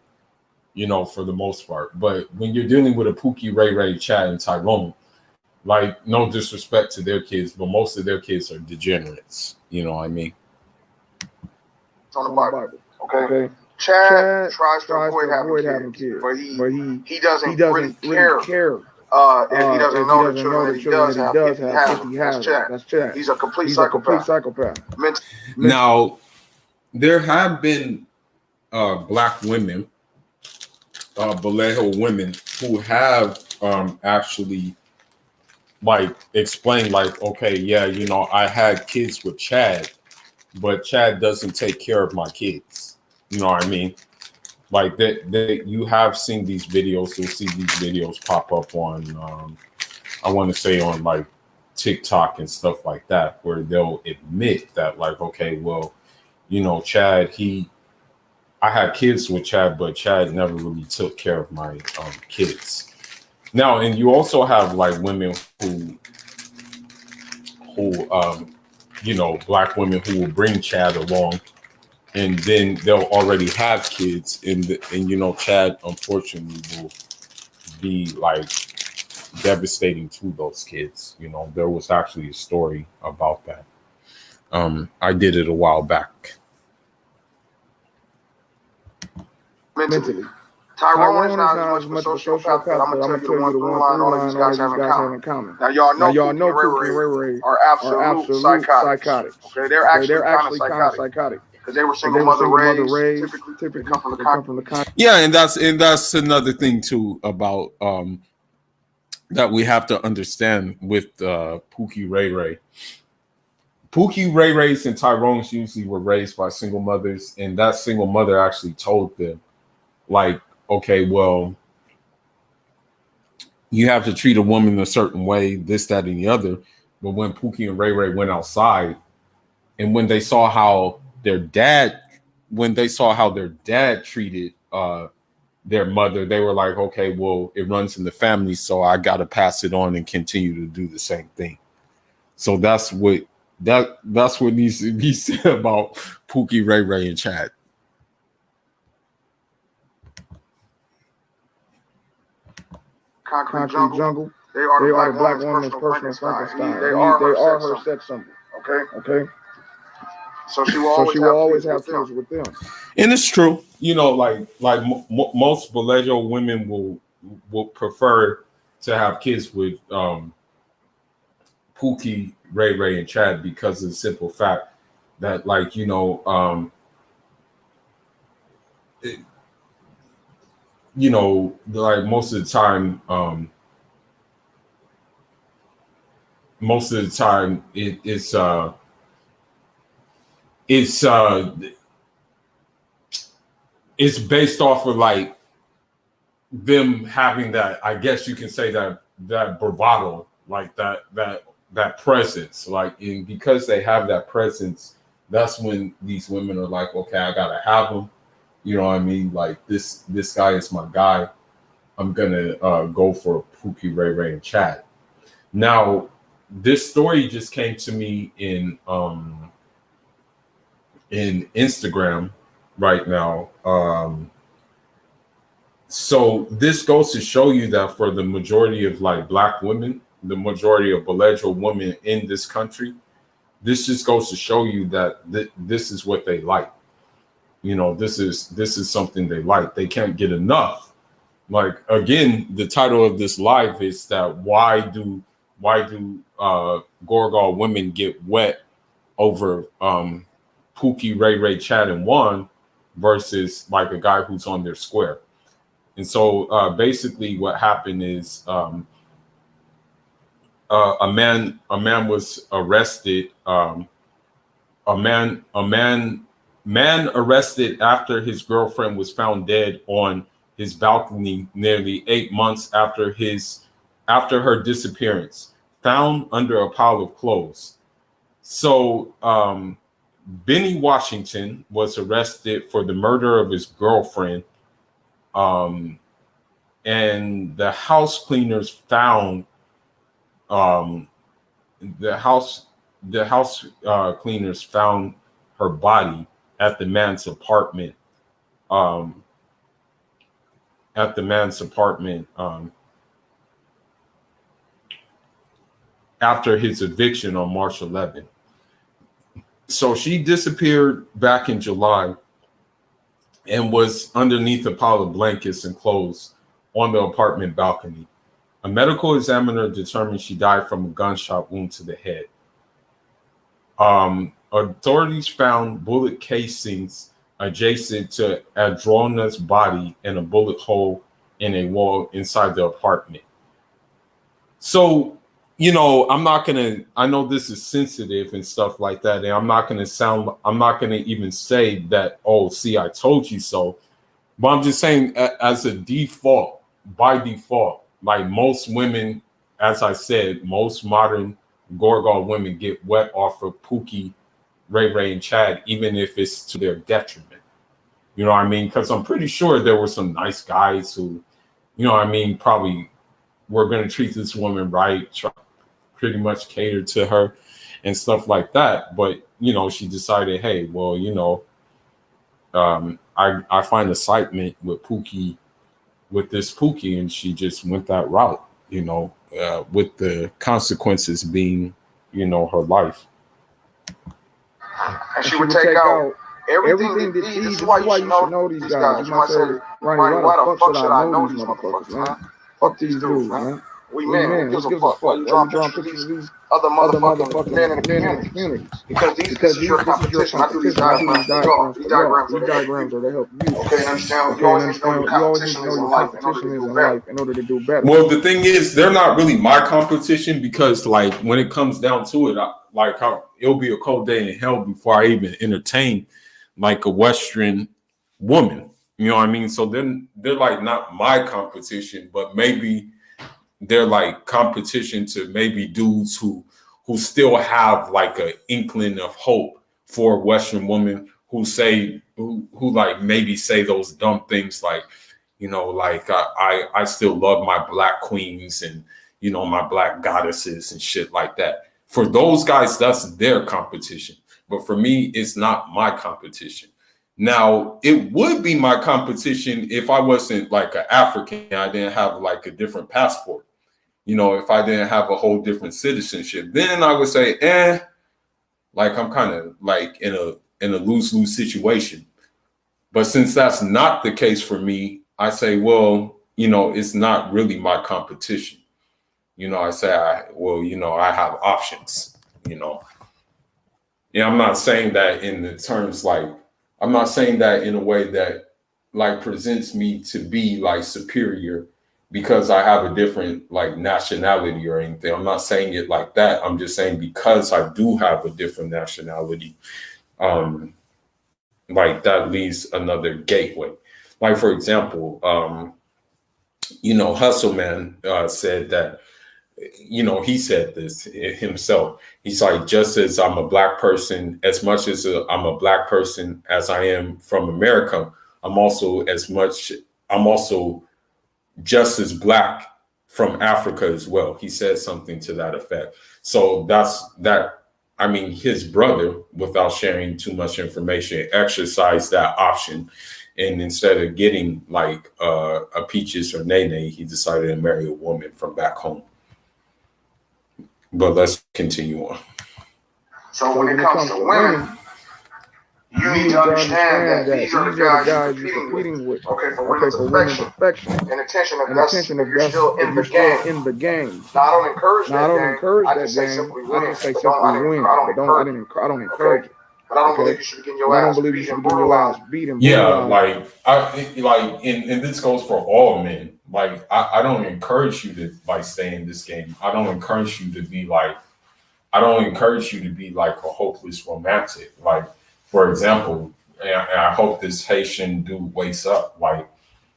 for the most part. But when you're dealing with a Pookie, Ray Ray, Chad, and Tyrone, like no disrespect to their kids, but most of their kids are degenerates. You know what I mean? It's on the Bible. Okay. Chad tries to avoid having kids, but he doesn't really care. If he doesn't know the children that he does have, if he has them. That's Chad. He's a complete psychopath. Now, there have been black women, Vallejo women, who have actually like explained, like, okay, yeah, I had kids with Chad, but Chad doesn't take care of my kids. You know what I mean? Like that you have seen these videos. You'll see these videos pop up on, I want to say on like TikTok and stuff like that, where they'll admit that like, okay, well, Chad, I had kids with Chad, but Chad never really took care of my kids. Now, and you also have like women who black women who will bring Chad along, and then they'll already have kids, and Chad unfortunately will be like devastating to those kids. There was actually a story about that. I did it a while back. Mentally. Tyrone is not as much of a sociopath, but I'm gonna tell you the one through line all of these guys have in common. Now y'all know Pookie and Ray Ray are absolute psychotics. Okay, they're actually kind of psychotic. Because they were single mother raised, typically come from the country. Yeah, and that's another thing too about that we have to understand with Pookie Ray Ray. Pookie Ray Rays and Tyrone's usually were raised by single mothers, and that single mother actually told them, like, okay, well, you have to treat a woman a certain way, this, that, and the other. But when Pookie and Ray Ray went outside, and when they saw how their dad treated their mother, they were like, okay, well, it runs in the family, so I got to pass it on and continue to do the same thing. So that's what needs to be said about Pookie, Ray Ray, and Chad. Concrete jungle. They are the black woman's personal Frankenstein. They are her sex symbol. Okay. So she will always have kids with them. And it's true. Most Vallejo women will prefer to have kids with Pookie, Ray Ray, and Chad because of the simple fact that, like, like most of the time it's based off of like them having that, I guess you can say that bravado, like that presence, like, and because they have that presence, that's when these women are like, okay, I gotta have them. You know what I mean? Like this guy is my guy. I'm gonna go for Pookie, Ray Ray, and Chad. Now, this story just came to me in Instagram right now. So this goes to show you that for the majority of like black women, the majority of Vallejo women in this country, this just goes to show you that this is what they like. This is something they like. They can't get enough. Like, again, the title of this live is that why do gorgal women get wet over Pookie, Ray, Chad, and Juan versus like a guy who's on their square. And so basically what happened is a man was arrested. Man arrested after his girlfriend was found dead on his balcony nearly 8 months after her disappearance, found under a pile of clothes. So Benny Washington was arrested for the murder of his girlfriend. And the house cleaners found cleaners found her body at the man's apartment. After his eviction on March 11th. So she disappeared back in July and was underneath a pile of blankets and clothes on the apartment balcony. A medical examiner determined she died from a gunshot wound to the head. Authorities found bullet casings adjacent to Adrona's body and a bullet hole in a wall inside the apartment. So, you know, I know this is sensitive and stuff like that, and I'm not gonna even say that, oh, see, I told you so. But I'm just saying, as a default, by default, like most women, as I said, most modern gorgal women get wet off of Pookie, Ray, and Chad, even if it's to their detriment. You know what I mean? Because I'm pretty sure there were some nice guys who, you know what I mean, probably were going to treat this woman right, try pretty much cater to her and stuff like that. But, you know, she decided, hey, well, you know, I find excitement with this Pookie, and she just went that route, you know, with the consequences being, you know, her life. And she would take out everything that these. This is why you should know these guys. You might say, Ronnie, why the fuck should I know these motherfuckers, man? Fuck these dudes, man. We men, who gives a fuck? Why you drawing pictures of these other motherfucking men in the community? Because this is your competition. I do these diagrams. These diagrams are to help you. Okay, understand? You always know your competition is in life in order to do better. Well, the thing is, they're not really my competition because, like, when it comes down to it, it'll be a cold day in hell before I even entertain like a Western woman. You know what I mean? So then they're like not my competition, but maybe they're like competition to maybe dudes who still have like an inkling of hope for a Western woman who like maybe say those dumb things like, you know, like I still love my black queens and, you know, my black goddesses and shit like that. For those guys, that's their competition. But for me, it's not my competition. Now, it would be my competition if I wasn't like an African. I didn't have like a different passport. You know, if I didn't have a whole different citizenship, then I would say, like I'm kind of like in a lose-lose situation. But since that's not the case for me, I say, well, you know, it's not really my competition. You know, I say, I have options, you know. Yeah, I'm not saying that in the terms like, I'm not saying that in a way that like presents me to be like superior because I have a different like nationality or anything. I'm not saying it like that. I'm just saying because I do have a different nationality, like that leaves another gateway. Like, for example, you know, Hustle Man said that, you know, he said this himself. He's like, just as I'm a black person, as much as I'm a black person as I am from America, I'm also just as black from Africa as well. He said something to that effect. So that's that. I mean, his brother, without sharing too much information, exercised that option. And instead of getting like a Peaches or Nene, he decided to marry a woman from back home. But let's continue on. So when it comes to women, you need to understand that these are the guys you're competing with. Okay, for women's affection and attention of us, you're still in the game. Now, I don't encourage that game. I just say simply win. I don't encourage it. But I don't believe you should be getting your ass beat and like and this goes for all men. Like I don't encourage you to like stay in this game. I don't encourage you to be like a hopeless romantic. Like, for example, and I hope this Haitian dude wakes up. Like,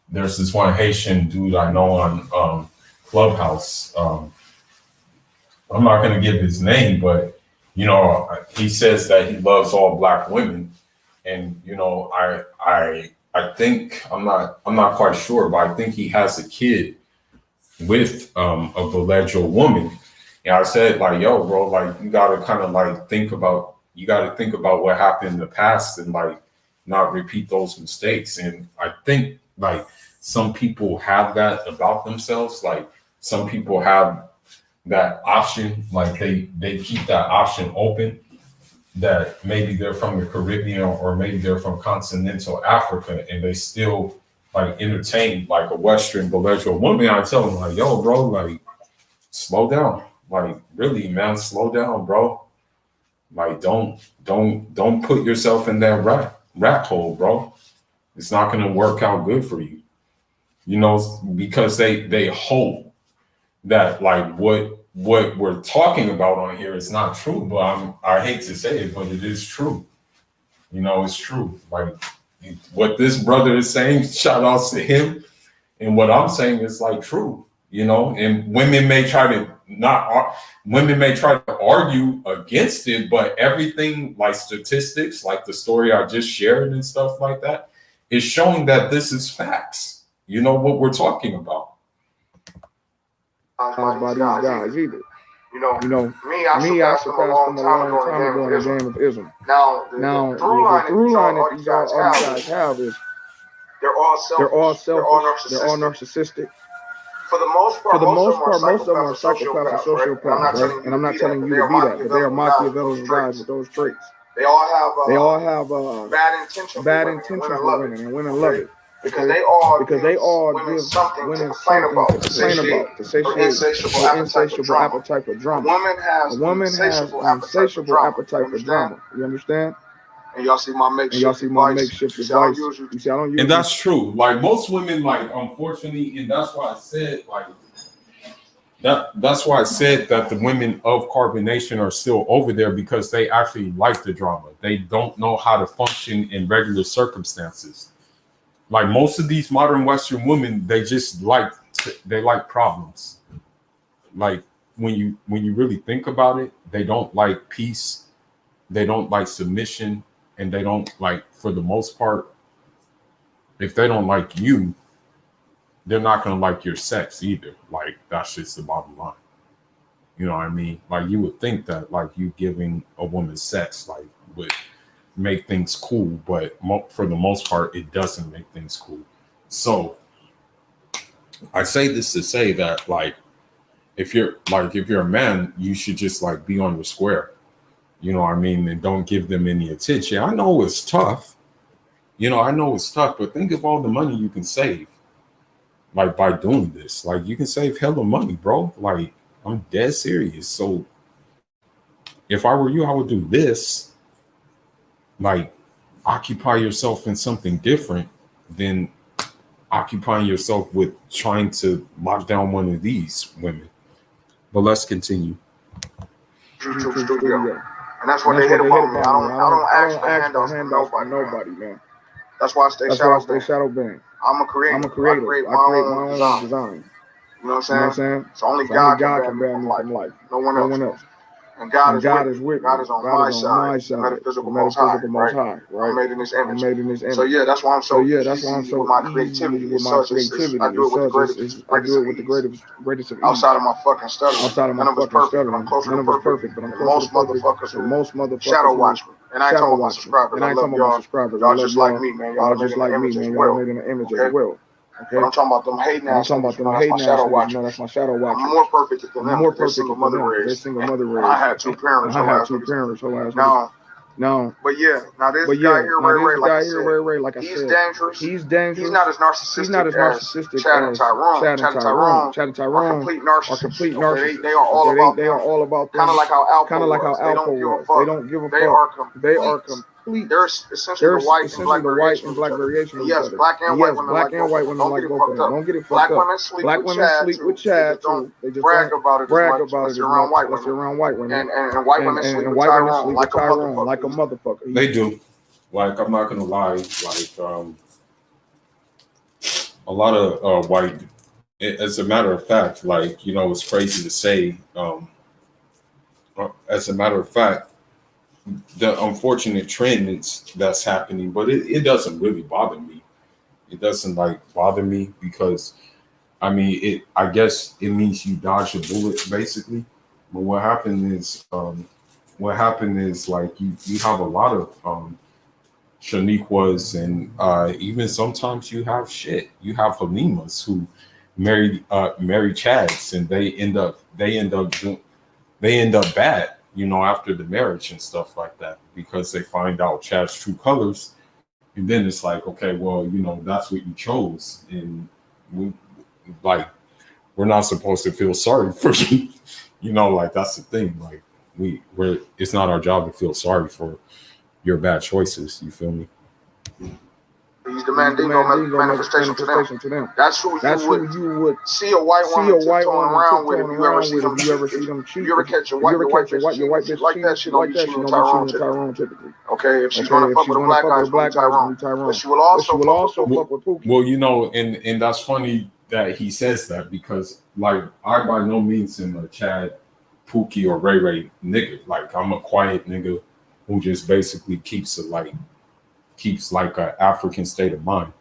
there's this one Haitian dude I know on Clubhouse. I'm not going to give his name, but you know, he says that he loves all Black women, and you know, I think I'm not quite sure, but I think he has a kid with a Belejo woman. And I said, like, yo, bro, like you gotta kind of like think about what happened in the past and like not repeat those mistakes. And I think like some people have that about themselves. Like some people have that option, like they keep that option open, that maybe they're from the Caribbean or maybe they're from continental Africa and they still like entertain like a Western Belejo woman. I tell them like, yo, bro, like slow down. Like really, man, slow down, bro. Like don't put yourself in that rat hole, bro. It's not gonna work out good for you. You know, because they hope that like what we're talking about on here is not true, but I hate to say it, but it is true. You know, it's true. Like what this brother is saying, shout outs to him, and what I'm saying is like true. You know, and women may try to argue against it, but everything like statistics, like the story I just shared and stuff like that, is showing that this is facts. You know what we're talking about. By these guys either. You know, me, I surpassed them a long time ago in the game of Islam. Now, the through line that these guys have is they're all selfish, they're all narcissistic. For the most part, most of them are psychopaths and sociopaths, right? And I'm not telling you to be that, but they are Machiavellian guys with those traits. They all have bad intentions with women, and women love it. Because they all give something to complain about, to satiate insatiable appetite for drama. A woman has insatiable appetite for drama. You understand? And y'all see my makeshift device. You see, I don't use. And that's true. Like most women, like unfortunately, and that's why I said like that's why I said that the women of Carbonation are still over there, because they actually like the drama. They don't know how to function in regular circumstances. Like most of these modern Western women, they like problems. Like when you really think about it, they don't like peace, they don't like submission, and they don't like, for the most part, if they don't like you, they're not gonna like your sex either. Like that's just the bottom line. You know what I mean? Like you would think that like you giving a woman sex like would make things cool, but for the most part, it doesn't make things cool. So I say this to say that like if you're a man, you should just like be on the square. You know what I mean? And don't give them any attention. I know it's tough. You know, I know it's tough, but think of all the money you can save. Like by doing this, like you can save hella money, bro. Like I'm dead serious. So if I were you, I would do this. Like occupy yourself in something different than occupying yourself with trying to lock down one of these women. But let's continue. YouTube studio. And that's what they hit upon me. I don't ask for handouts from nobody, man. That's why I stay shadow banned. I'm a creator. I create my own design. You know what I'm saying? So only God can ban me from life. No one else. And God is with me. God is on my side. Metaphysical most high, right? I'm made in this image. So yeah, that's why I'm so easy with my creativity. I do it with the greatest of ease. Outside of my fucking stuttering. None of us perfect, but I'm closer to perfect. Most motherfuckers shadow watch me. And I ain't talking about subscribers. I love y'all. Y'all just like me, man. Y'all just like me, man. Y'all made in the image as well. Okay. But I'm talking about them hating ass. That's my shadow watch. That's my shadow watch. I'm more perfect than them. They're single mother raised. I had two parents. Now No. But now this guy here, Ray, like I said, he's dangerous. He's not as narcissistic as Chad and Tyrone. Chad and Tyrone are complete narcissists. They are all about them. Kind of like how Alpha was. They don't give a fuck. They are complete. They're essentially the white and black variation of each other. Black and white women like both of them. Don't get it fucked up. Black women sleep with Chad too. They just brag about it as much. Around white women. And white women sleep with Tyrone like a motherfucker. They do. Like, I'm not gonna lie. Like, a lot of white. As a matter of fact, like, you know, it's crazy to say. As a matter of fact, the unfortunate trend that's happening, but it doesn't really bother me. It doesn't bother me because, I mean, I guess it means you dodged a bullet basically. But what happened is like you have a lot of Shaniquas and even sometimes you have Halimas who marry Chads and they end up bad, you know, after the marriage and stuff like that, because they find out Chad's true colors. And then it's like, okay, well, you know, that's what you chose. And we're not supposed to feel sorry for you. You know, like, that's the thing. Like, it's not our job to feel sorry for your bad choices. You feel me? He's the manifestation to them. That's who you would see a white woman tiptoeing around with if you ever see them cheat. If you ever catch your white bitch like that, she don't be cheating with Tyrone typically. Okay, if she's gonna fuck with a black guy, it's gonna be Tyrone. But she will also fuck with Pookie. Well, you know, and that's funny that he says that, because like, I by no means am a Chad, Pookie, or Ray nigga. Like, I'm a quiet nigga who just basically keeps like an African state of mind.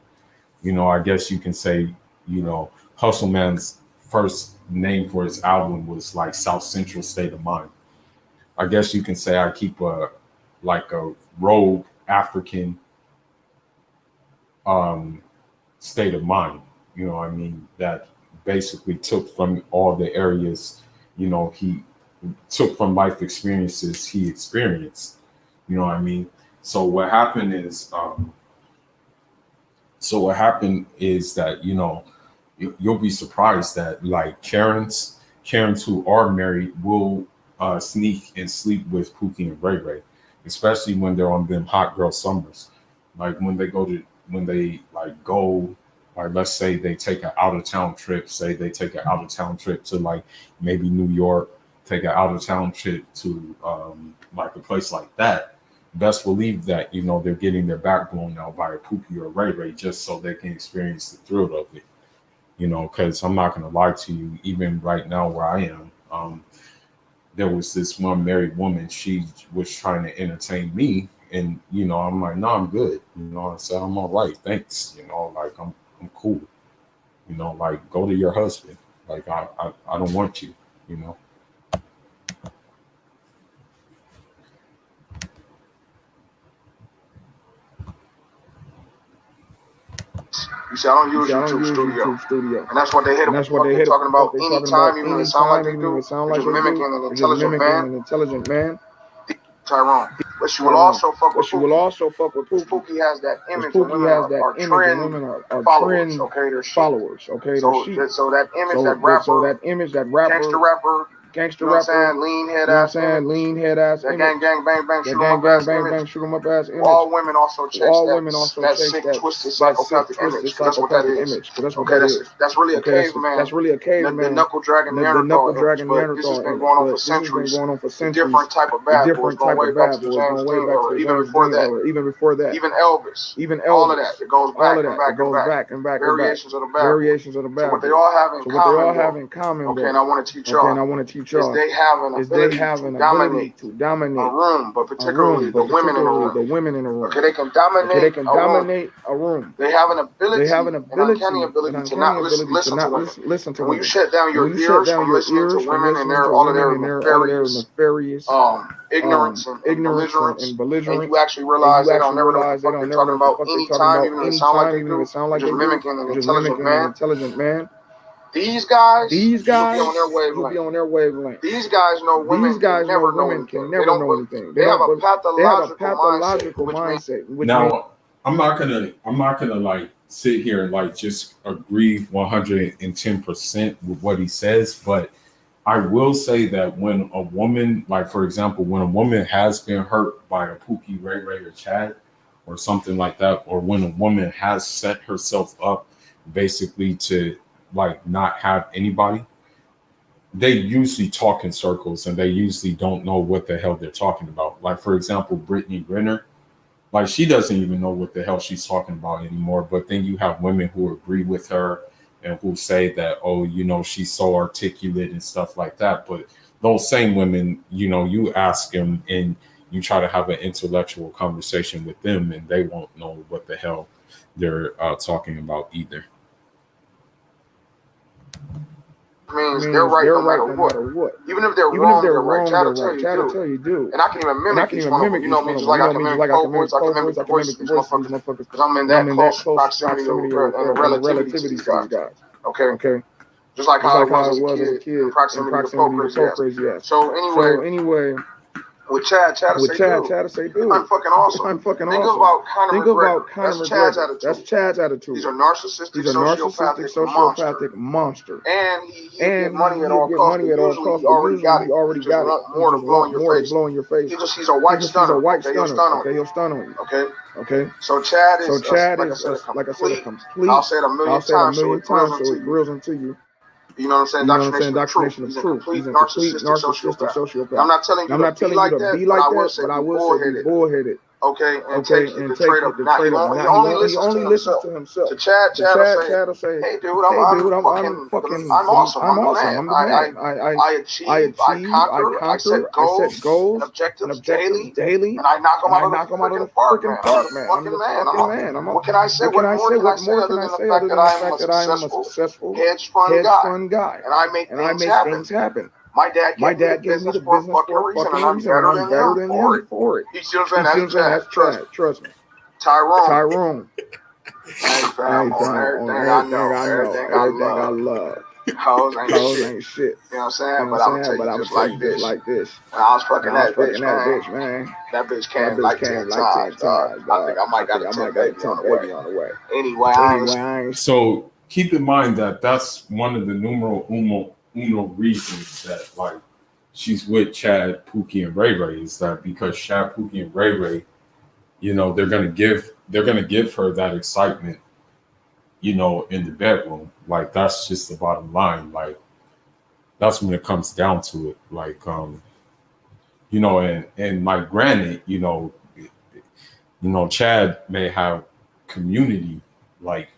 You know, I guess you can say, you know, Hustle Man's first name for his album was like South Central State of Mind. I guess you can say I keep a rogue African state of mind. You know what I mean? That basically took from all the areas, you know, he took from life experiences he experienced. You know what I mean? So what happened is that, you know, you'll be surprised that like Karens who are married will sneak and sleep with Pookie and Ray, especially when they're on them hot girl summers. Like when they let's say they take an out of town trip, to like maybe New York, take an out of town trip to like a place like that. Best believe that, you know, they're getting their back blown out by a Pookie or a Ray just so they can experience the thrill of it. You know, because I'm not going to lie to you, even right now where I am, there was this one married woman, she was trying to entertain me. And, you know, I'm like, no, I'm good. You know, I said, I'm all right. Thanks. You know, like, I'm cool. You know, like, go to your husband. Like, I don't want you, you know. You say, I don't use YouTube studio. And that's what they hit talking about anytime, even when it sound like they do. Just mimicking an intelligent man. Tyrone. But she will also fuck with Pookie. Pookie has that image. Women are trend followers. Okay, so that image, that rapper, gangster rapper, lean head ass, that gang bang, shoot 'em up ass image. All women also chase that sick, twisted, psychopathic image. That's what that is. Okay, that's really a caveman. The knuckle dragging Neanderthal. But this has been going on for centuries. Different type of bad boys going way back to James Dean, or even before that. Even Elvis. All of that. It goes back and back. Variations of the bad. So what they all have in common. Okay, and I want to teach y'all. Is they have an ability to dominate a room, but particularly the women in the room. Okay, they can dominate a room. They have an uncanny ability to not listen to women. When you shut down your ears from listening to women and all of their nefarious ignorance and belligerence, and you actually realize they don't never know what they're talking about anytime, even if it sound like they do. Just mimicking an intelligent man. These guys, you'll be on their wavelength. These guys know women can never know anything. They have a pathological mindset. Now, I'm not gonna like sit here and like just agree 110% with what he says, but I will say that when a woman, like for example, when a woman has been hurt by a Pookie, Ray Ray, or Chad, or something like that, or when a woman has set herself up basically to like not have anybody, they usually talk in circles and they usually don't know what the hell they're talking about. Like for example, Brittany Renner, like she doesn't even know what the hell she's talking about anymore. But then you have women who agree with her and who say that, oh, you know, she's so articulate and stuff like that. But those same women, you know, you ask them and you try to have an intellectual conversation with them and they won't know what the hell they're talking about either. Means they're right no matter what. Even if they're wrong, they're right. Chad will tell you do. And I can even mimic each one of them. You know me, just like I can mimic code words, I can mimic the voices of these motherfuckers. Because I'm in that close proximity and relativity to these guys. Okay. Just like how I was as a kid, in proximity to crazy ass. So anyway, with Chad to say, dude, I'm fucking awesome. Think about Conor McGregor. That's Chad's attitude. These are narcissistic, sociopathic monster. And he get money at all costs. Usually he already got it. More to blow in your face. He's a white stunner. He'll stun on you. Okay. So Chad is, like I said, a complete. I'll say it a million times so it grills into you. You know what I'm saying? Indoctrination of truth. He's a complete narcissistic sociopath. I'm not telling you to be like that, but I will say be bullheaded. Okay, and take the trade up. He only listens to himself. So Chad will say, hey dude, I'm awesome. I'm the man. I achieve, I conquer, I set goals and objectives daily, and I knock them out of the park, man. I'm the fucking man. What can I say? What more can I say other than the fact that I am a successful hedge fund guy, and I make things happen. My dad gave me the business for a fucking reason, and I'm better than him for it. You see what I'm saying? That's Chad. Trust me. Tyrone. Everything I love. Hoes ain't shit. You know what I'm saying? But I'm gonna tell you this like this. And I was fucking that bitch, man. That bitch came like 10 times. I think I might got a 10 baby on the way. Anyway, so keep in mind that that's one of the numero uno reasons that like she's with Chad, Pookie, and Ray Ray is that because Chad, Pookie, and Ray Ray, you know, they're gonna give her that excitement, you know, in the bedroom. Like that's just the bottom line. Like that's when it comes down to it. Like you know, and like granted, you know, Chad may have community like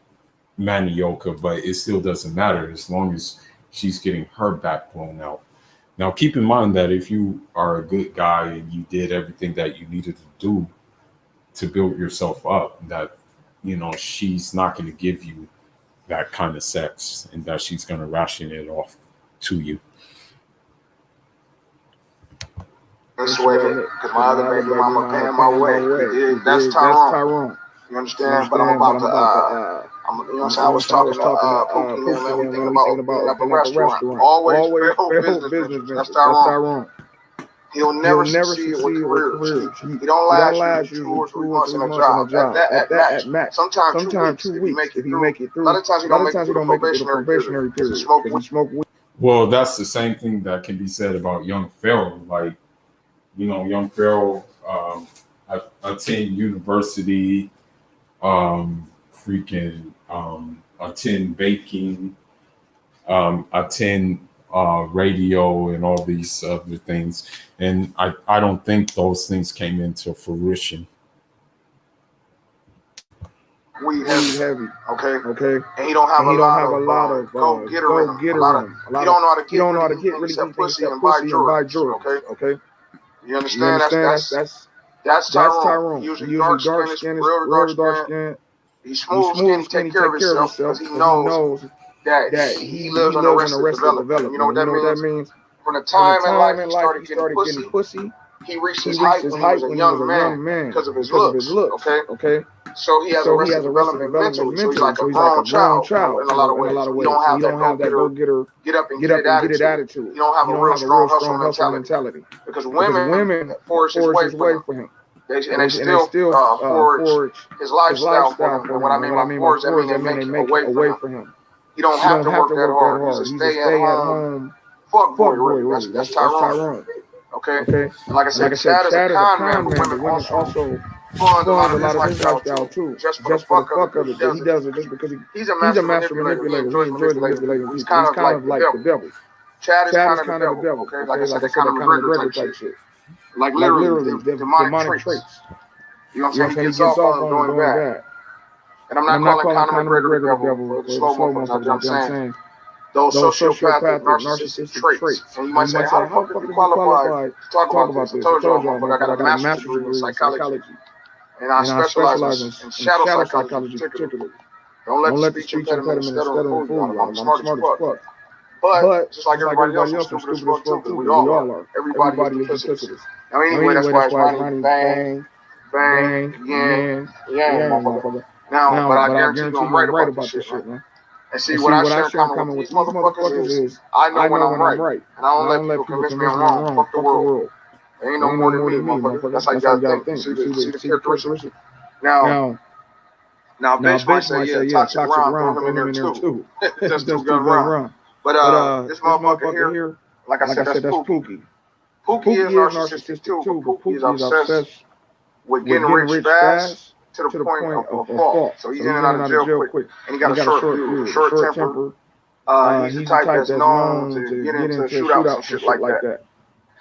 manioca, but it still doesn't matter as long as she's getting her back blown out. Now, keep in mind that if you are a good guy and you did everything that you needed to do to build yourself up, that, you know, she's not going to give you that kind of sex and that she's going to ration it off to you. That's the way because my other baby mama paying my way. That's Tyrone. You understand? But I'm about to you know what I'm saying? I was talking to Pookie and everything about opening up a restaurant. Always business. That's Tyrone. He'll never succeed with careers. He don't last you 2 or 3 months in a job. At max. Sometimes 2 weeks if he make it through. A lot of times he don't make it through the probationary period. He smoke weed. Well, that's the same thing that can be said about young Pharaoh. Like, you know, young Pharaoh attend university, attend baking, attend radio and all these other things. And I don't think those things came into fruition. Weed heavy. Okay. And he don't have a lot of go getter in him. He don't know how to get really deep pussy and buy jewelry. Okay. You understand? That's Tyrone. Usually dark skin, real dark skin. He's smooth skin, take care of himself because he knows that he lives on Arrested Development. You know what that means? From the time in life he started getting pussy, he reached his height when he was a young man because of his looks. Okay. So he has Arrested Development mentally. So he's like a grown child in a lot of ways. You don't have that go-getter, get up and get it attitude. You don't have a real strong hustle mentality. Because women forge his way for him. They still forge his lifestyle for him. And what I mean by forge, I mean they make it away from him. You don't have to work that hard. He's a stay-at-home fuck boy, really. That's Tyrone. Okay. And like I said, Chad is a con man, but women also fund a lot of his lifestyle too. Just for the fuck of it. He does it just because he's a master manipulator. He enjoys manipulating. He's kind of like the devil. Chad is kind of the devil. Okay. Like I said, that kind of McGregor type shit. Like literally demonic traits. You know what I'm saying? He gets off on doing bad. And I'm not calling Conor McGregor the devil for the slow motherfuckers. I'm saying those sociopathic, narcissistic traits. And you might say, how the fuck are you qualified to talk about this? I told you, I got a master's degree in psychology. And I specialize in shadow psychology particularly. Don't let the speech impediment instead of fool you. I'm smart as fuck. But just like everybody else, I'm stupid as fuck too, because we all are. Everybody is duplicitous. Now anyway, that's why it's Ronnie bang, motherfucker. Now, but I guarantee you I'm right about this shit, man. And see, what I share in common with these motherfuckers is I know when I'm right. And I don't let people convince me I'm wrong. Fuck the world. There ain't no more than me, motherfucker. That's how you gotta think. See the characteristics. Now, bitch might say, yeah, toxic Ron, throw him in there too. Just do gun Ron. But this motherfucker here, like I said, that's Pookie. Pookie is narcissistic too, but Pookie is obsessed with getting rich fast to the point of fall. So he's in and out of jail quick. And he got a short fuse, short temper. He's the type that's known to get into shootouts and shit like that.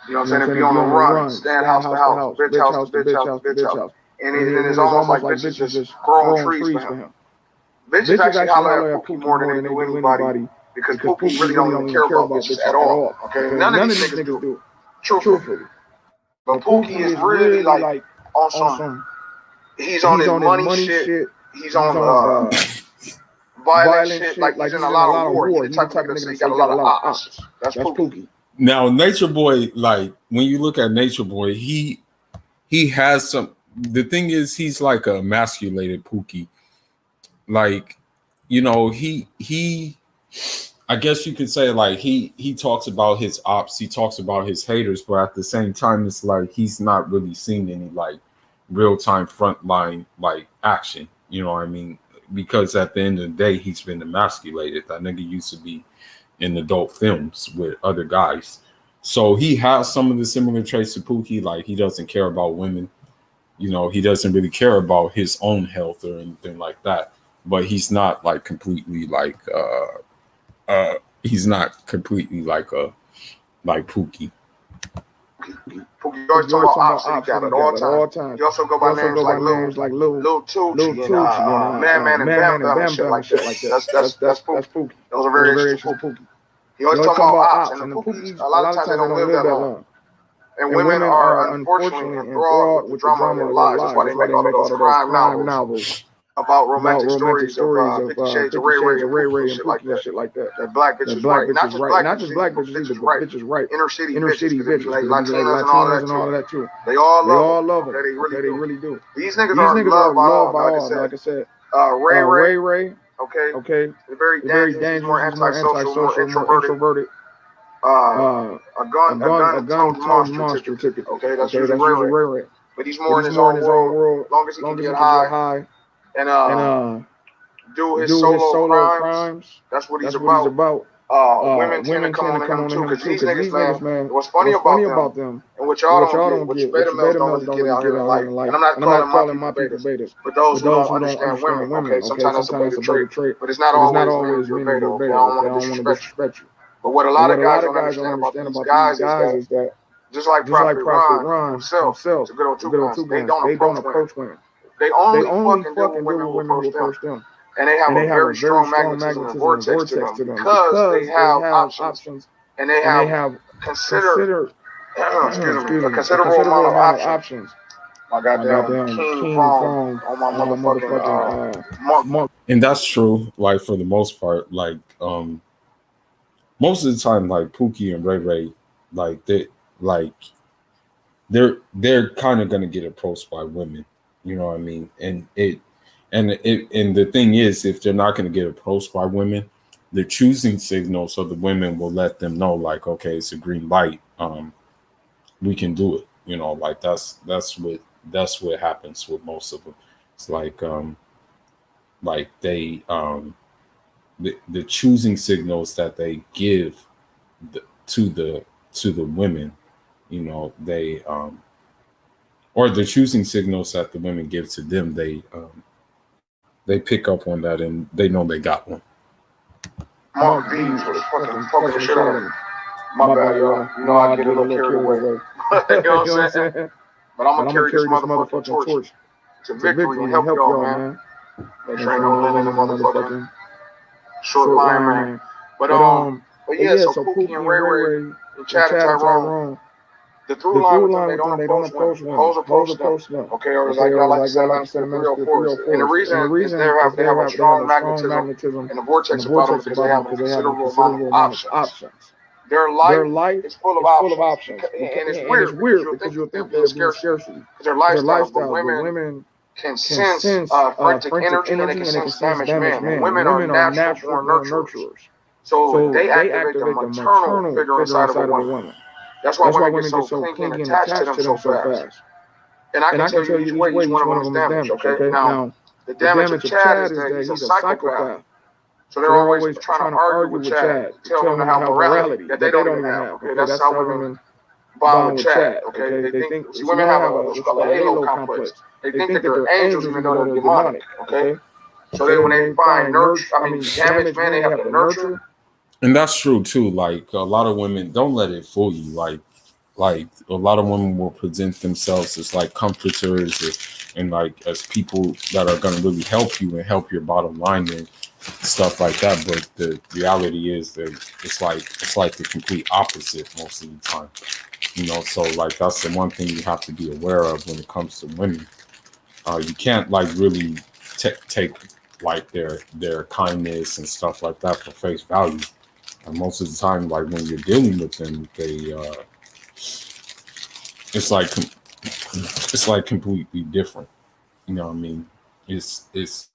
You know what I'm saying? And be on the run, stand house to house, bitch house to bitch house. And it's almost like bitches just growing trees for him. Bitches actually holler at Pookie more than they do anybody because Pookie really don't even care about bitches at all. Okay? None of these niggas do. Truthfully. But Pookie is really like on some. He's on his money shit. He's on violent shit. Like he's in a lot of war. He's the type of nigga that got a lot of options. That's Pookie. Now, Nature Boy, like when you look at Nature Boy, he has some. The thing is, he's like a emasculated Pookie. Like, you know, he. I guess you could say like he talks about his ops, he talks about his haters, but at the same time, it's like he's not really seen any like real-time frontline like action, you know what I mean? Because at the end of the day, he's been emasculated. That nigga used to be in adult films with other guys. So he has some of the similar traits to Pookie, like he doesn't care about women. You know, he doesn't really care about his own health or anything like that. But he's not like completely like he's not completely like Pookie. Pookie always talk about ops at all times. You also go by names like Lil Tucci and Man and Bam Bam and shit like that. That's Pookie. Those are variations of Pookie. He always talk about ops, and the Pookies, a lot of times they don't live that long. And women are unfortunately enthralled with the drama of their lives. That's why they make all of those crime novels about romantic stories of 50 Shades of Ray and shit like that. That black bitches right. Not just black bitches, bitches right. Inner city bitches, like Latinas and all of that too. They all love them. They really do. These niggas are loved by all. Like I said, Ray. Okay. They're very dangerous, more antisocial, more introverted. A gun monster typically. Okay, that's usually Ray. But he's more in his own world. Long as he can get high. And do his solo crimes. That's what he's about. Women tend to come on him too, because these niggas, man, what's funny about them, and what y'all don't get, what beta males don't really get out here in life, and I'm not calling my people betas, but those who don't understand women, okay, sometimes that's a beta trait, but it's not always meaning you're beta, I don't want to disrespect you. But what a lot of guys don't understand about these guys is that, just like Prophet Ron himself, it's a good old two guns, they don't approach women. They only fucking deal with women who approach them. And they have a very strong magnetism and vortex to them because they have options and they have a considerable amount of options. My goddamn King Kong on my motherfucking and that's true, like for the most part, like most of the time, like Pookie and Ray, like they like they're kind of going to get approached by women. You know what I mean? And the thing is, if they're not going to get approached by women, they're choosing signals so the women will let them know, like, okay, it's a green light. We can do it. You know, like that's what happens with most of them. It's like they the choosing signals that they give to the women, you know, they or the choosing signals that the women give to them, they pick up on that and they know they got one. Mark V's was fucking the shit out of me. My bad, y'all. You know I get a little carried away. You know what I'm saying? But I'm gonna carry this motherfucking torch to victory and help y'all, man. Make sure ain't no little in the motherfucking short line, man. But yeah, so Pookie and Ray Ray and Chad and Tyrone, the through line with them, they don't approach women. Hoes approach them. Okay, or like y'all like to say, like 304. And the reason is they have a strong magnetism and the vortex about them because they have a considerable amount of options. Their life is full of options. And it's weird because you'll think there's scarcity. Because their lifestyle, but women can sense frantic energy and they can sense damaged men. Women are natural born nurturers. So they activate the maternal figure inside of a woman. That's why women get so clingy and attached to them so fast. And I can tell you each way each one of them is damaged, okay? Now, the damage of Chad is that he's a psychopath. So they're always trying to argue with Chad, tell him to have morality that they don't even have. Okay, that's how women bond with Chad. Okay, they think women have what's called a halo complex. They think that they're angels even though they're demonic. Okay, so then when they find damaged men, they have to nurture. And that's true too. Like a lot of women, don't let it fool you. Like a lot of women will present themselves as like comforters and like as people that are going to really help you and help your bottom line and stuff like that. But the reality is that it's like the complete opposite most of the time. You know, so like that's the one thing you have to be aware of when it comes to women. You can't like really take like their kindness and stuff like that for face value. And most of the time, like when you're dealing with them, they it's like completely different. You know what I mean? It's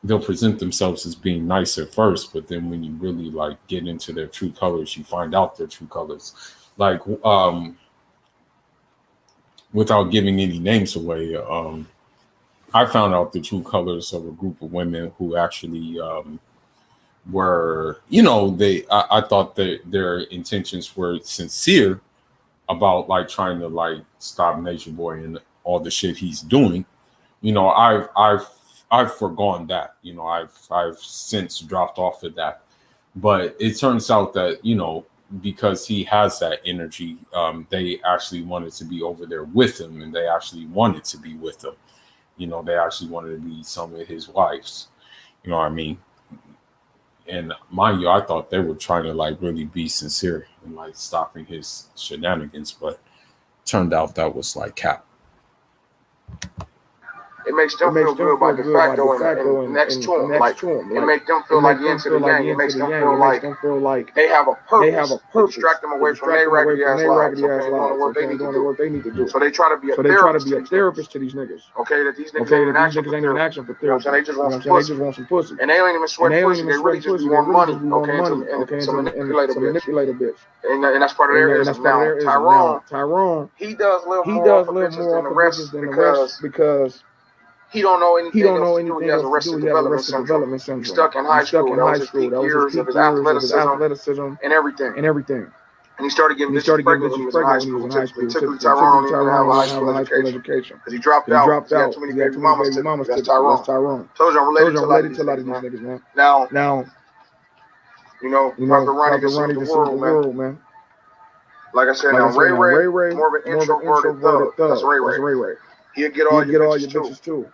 they'll present themselves as being nice at first, but then when you really like get into their true colors, you find out their true colors. Like without giving any names away, I found out the true colors of a group of women who actually were, you know, I thought that their intentions were sincere about like trying to like stop Nature Boy and all the shit he's doing. You know, I've forgone that. You know, I've since dropped off of that. But it turns out that, you know, because he has that energy, they actually wanted to be over there with him, and they actually wanted to be with him. You know, they actually wanted to be some of his wives. You know what I mean? And mind you, I thought they were trying to like really be sincere and like stopping his shenanigans, but turned out that was like cap. It makes them feel good by de facto and next to him. Like, it makes them feel like into the game. It makes them feel like they have a purpose to distract them away from their raggedy ass lives. Okay, doing the work they need to do. So they try to be a therapist to these niggas. Okay, that these niggas ain't in action for therapy. They just want some pussy. And they ain't even sweat pussy. They really just want money. Okay, to manipulate a bitch. And that's part of their ism. Now, Tyrone, he does live more off of bitches than the rest because he don't know anything else to do. He has arrested development syndrome. He's stuck in high school. That was his peak years of his athleticism and everything. And he started getting bitches pregnant when he was in high school. Typically Tyrone don't even have a high school education. Because he dropped out. He had too many baby mamas. That's Tyrone. Told you I'm related to a lot of these niggas, man. Now, you know, Dr. Ronnie just saved the world, man. Like I said, now Ray Ray, more of an introverted thug. That's Ray Ray. He'll get all your bitches too.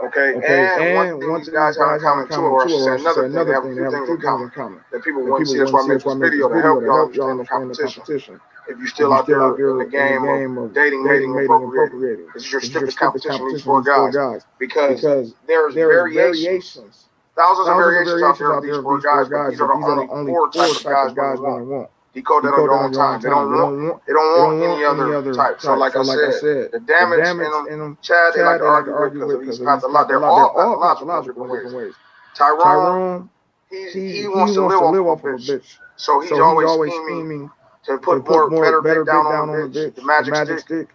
Okay, and one thing these guys have in common too, or I should say another thing, they have a few things in common that people wouldn't see. That's why I make this video to help y'all understand the competition. If you're still out there in the game of dating, mating, and procreating, it's your strictest competition these four guys. Because there's variations. Thousands of variations out there of these four guys, but these are the only four types of guys women want. He called that on your own time. They don't want any other type. So like I said, the damage in them, Chad, they like to argue with because he's pathological. They're all pathological in different ways. Tyrone, he wants to live off of a bitch. So he's always scheming to put more better down on the bitch, the magic stick.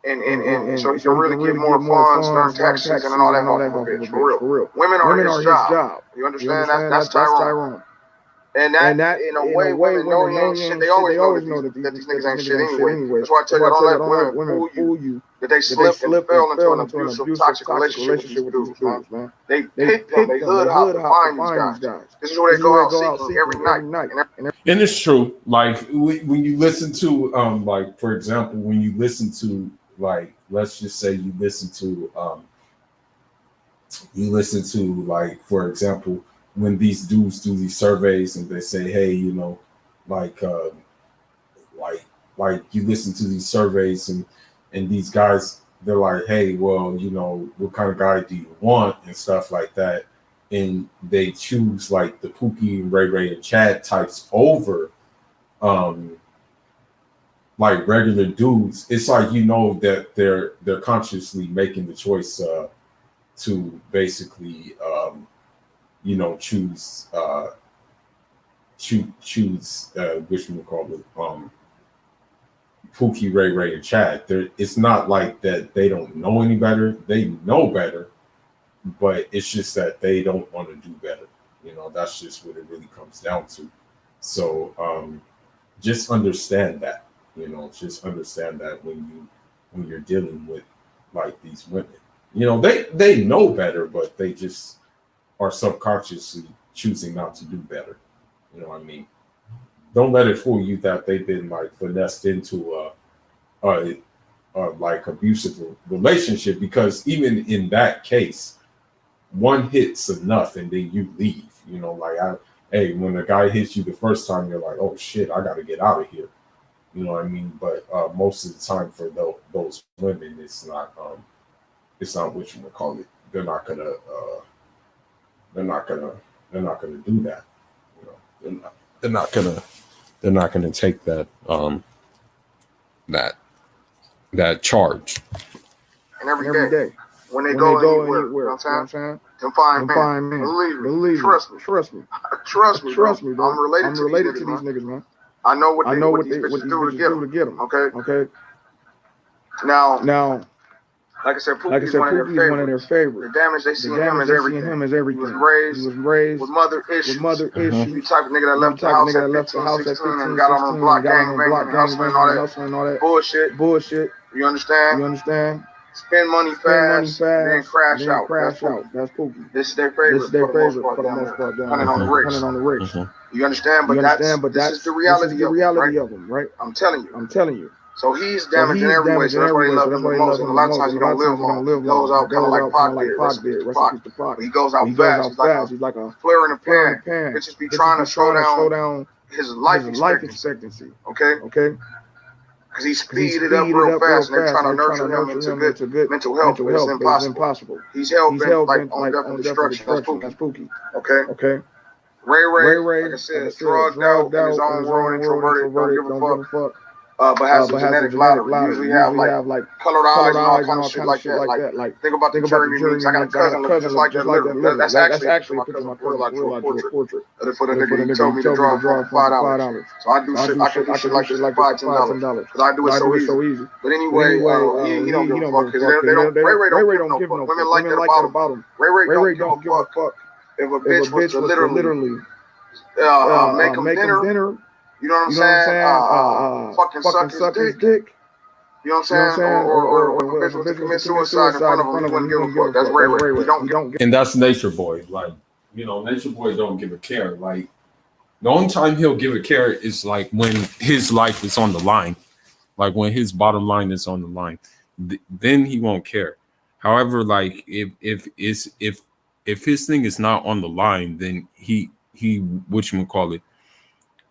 And so he can really get more funds, learn taxes, and all that off of a bitch. For real. Women are his job. You understand? That's Tyrone. And that in a way, women know he ain't shit. They always know that these niggas ain't shit anyway. That's why I tell you, don't let women fool you that they slip and fell into an abusive, toxic relationship with these dudes, man. They pick them, they hood hop to find these guys. This is where they go out seeking every night. And it's true. Like when you listen to, like for example, when you listen to, like, let's just say you listen to, like, for example, when these dudes do these surveys and they say, hey, you know, like you listen to these surveys and these guys, they're like, hey, well, you know, what kind of guy do you want and stuff like that. And they choose like the Pookie and Ray and Chad types over like regular dudes. It's like, you know, that they're consciously making the choice to basically you know, choose which we call it, Pookie, Ray, and Chad. It's not like that they don't know any better. They know better, but it's just that they don't want to do better. You know, that's just what it really comes down to. So just understand that. You know, just understand that when you're dealing with like these women. You know, they know better, but they just are subconsciously choosing not to do better. You know what I mean? Don't let it fool you that they've been like finessed into a like abusive relationship, because even in that case, one hit's enough and then you leave. You know, like hey, when a guy hits you the first time, you're like, oh shit, I got to get out of here. You know what I mean? But most of the time for those women, it's not what you would call it. They're not gonna do that. You know, they're not gonna take that that charge. And every day when they go anywhere, you know what I'm saying? Confined man. Believe me. Trust me, bro. I'm related to these niggas, man. I know what these bitches do to get them. Okay. Now, like I said, Pookie is one of their favorites. The damage they see in him is everything. He was raised with mother issues. The type of nigga that left the house at 15 and got on the block gang banging and hustling and all that bullshit. You understand? Spend money fast, then crash out. That's Pookie. This is their favorite for the most part. Depending on the race. You understand? But this is the reality of them, right? I'm telling you. So he's damaging everywhere, so that's why they love him the most. And a lot of times he don't live long. He goes out kind of like Pac did, Pac. He goes out fast. He's like a flare in a pan. Bitches be trying to slow down his life expectancy. Okay? Because he speeded up real fast, and they're trying to nurture him into good mental health, but it's impossible. He's hell-bent like on death and destruction. That's Pookie. Okay? Ray, like I said, drugged out in his own world, introverted, don't give a fuck. But has a genetic lottery. Usually have like colored eyes and all kind of shit like that. Like think about the jury meetings. I got a cousin just like that. That's actually a picture of my cousin, real portrait. For the nigga he told me to draw for $5. So I do shit. I can do shit like this for $5-$10. Because I do it so easy. But anyway, he don't give a fuck. Because Ray don't give no fuck. Women like that about him. Ray don't give a fuck if a bitch was to literally make him dinner. You know what I'm saying? Fucking suck his dick. You know what I'm saying? Or if a bitch was to commit suicide in front of him, he wouldn't give a fuck. That's Ray. He don't give. And that's Nature Boy. Like, you know, Nature Boy don't give a care. Like, the only time he'll give a care is like when his life is on the line. Like when his bottom line is on the line. Then he won't care. However, like if his thing is not on the line, then he whatchamacallit,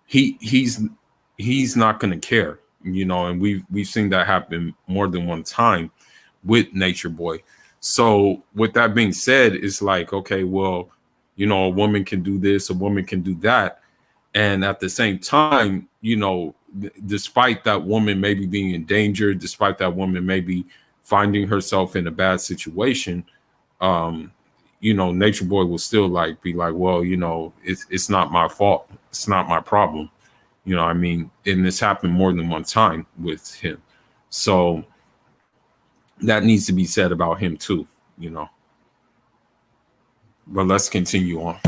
he's not going to care, you know, and we've seen that happen more than one time with Nature Boy. So with that being said, it's like, okay, well, you know, a woman can do this, a woman can do that, And at the same time, you know, despite that woman maybe being in danger, despite that woman maybe finding herself in a bad situation, you know, Nature Boy will still like be like, well, you know, it's not my fault. It's not my problem. You know, I mean, and this happened more than one time with him. So that needs to be said about him too, you know. But let's continue on.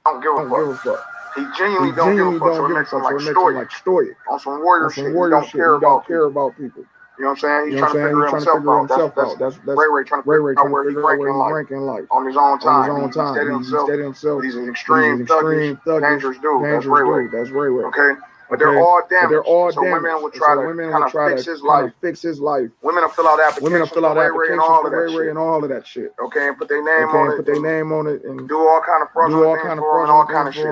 Don't give a fuck. He genuinely don't give a fuck. So it makes him like stoic. On some warrior shit. He don't care about people. You know what I'm saying? He's trying to figure himself out. That's Ray Ray trying to figure out where he's ranking in life. On his own time. He steadied himself. He's an extreme, thuggish, dangerous dude. That's Ray Ray. Okay? But they're all damaged. So women will try to kind of fix his life. Women will fill out applications for Ray Ray and all of that shit. Okay, and put their name on it, and do all kind of fraudulent things for them and all kind of shit.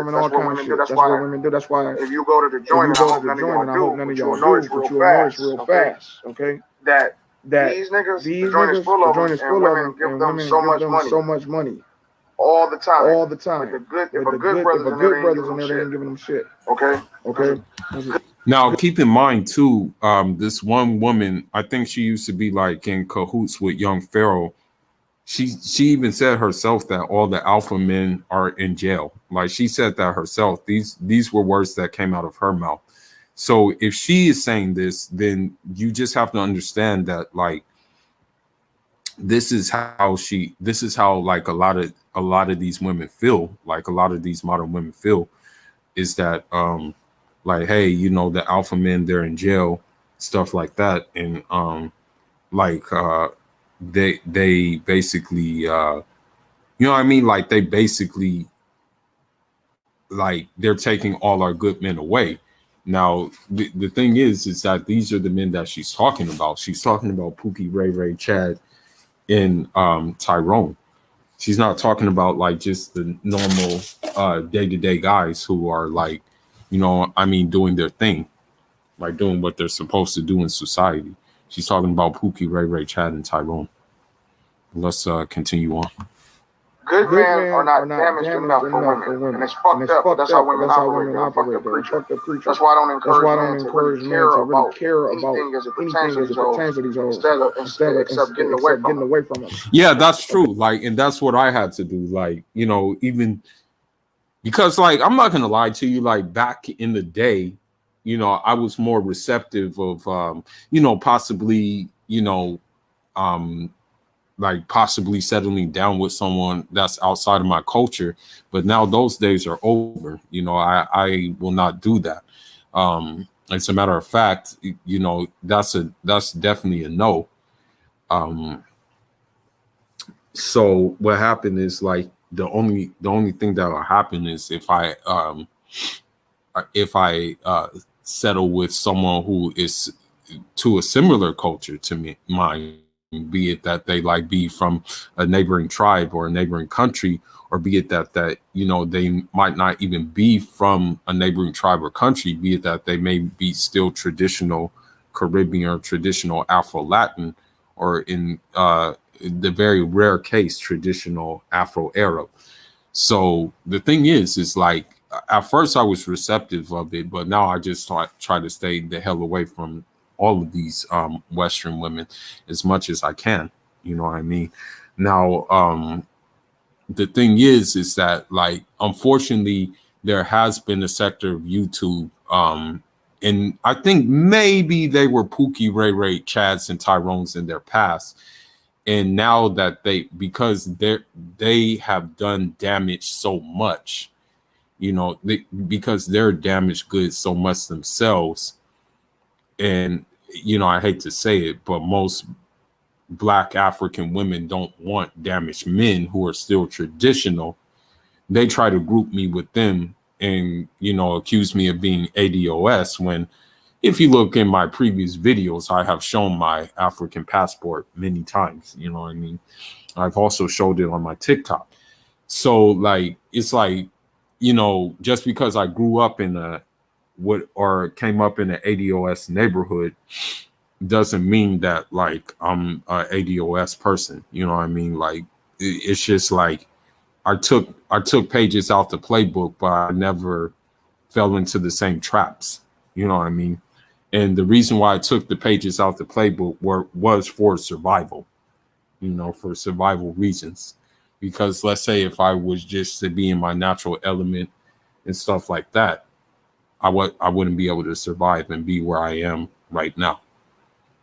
That's what women do. That's why if you go to the joint, I hope none of y'all do, but you'll notice real fast. Okay, that these niggas, the joint is full of them, and women give them so much money. All the time. If a good brother's in there, they ain't giving them shit. Okay. Now, keep in mind too, this one woman, I think she used to be like in cahoots with young Pharaoh. She even said herself that all the alpha men are in jail. Like she said that herself. These were words that came out of her mouth. So if she is saying this, then you just have to understand that like this is how like a lot of these women feel, like a lot of these modern women feel, is that like, hey, you know, the alpha men, they're in jail, stuff like that. And they basically you know what I mean, like they basically like they're taking all our good men away. Now the thing is that these are the men that she's talking about. She's talking about Pookie, Ray Ray, Chad, and Tyrone. She's not talking about like just the normal day-to-day guys who are like, you know, I mean, doing their thing, like doing what they're supposed to do in society. She's talking about Pookie, Ray Ray, Chad, and Tyrone. Let's continue on. Good men are not damaged enough for women. And it's fucked up. That's how women operate. They're fucked up creatures. That's why I don't encourage men to really care about anything as it pertains to these hoes. Except getting away from them. Yeah, that's true. Like, and that's what I had to do. Like, you know, even because like, I'm not going to lie to you, like back in the day, you know, I was more receptive of, you know, possibly, you know, like possibly settling down with someone that's outside of my culture. But now those days are over. You know, I will not do that. As a matter of fact, you know, that's definitely a no. So what happened is like the only thing that will happen is if I settle with someone who is to a similar culture to me, mine, be it that they like be from a neighboring tribe or a neighboring country, or be it that you know they might not even be from a neighboring tribe or country, be it that they may be still traditional Caribbean or traditional Afro-Latin, or in the very rare case traditional Afro-Arab. So the thing is like at first I was receptive of it, but now I just try to stay the hell away from all of these Western women as much as I can. You know what I mean? Now, the thing is that like, unfortunately, there has been a sector of YouTube, and I think maybe they were Pookie, Ray Ray, Chads, and Tyrones in their past. And now that because they have done damage so much, you know, because they're damaged goods so much themselves. And, you know, I hate to say it, but most Black African women don't want damaged men who are still traditional. They try to group me with them and, you know, accuse me of being ADOS when, if you look in my previous videos, I have shown my African passport many times. You know what I mean? I've also showed it on my TikTok. So, like, it's like, you know, just because I grew up in came up in an ADOS neighborhood doesn't mean that like I'm a ADOS person. You know what I mean? Like it's just like I took pages out the playbook, but I never fell into the same traps. You know what I mean? And the reason why I took the pages out the playbook was for survival, for survival reasons. Because let's say if I was just to be in my natural element and stuff like that, I wouldn't be able to survive and be where I am right now.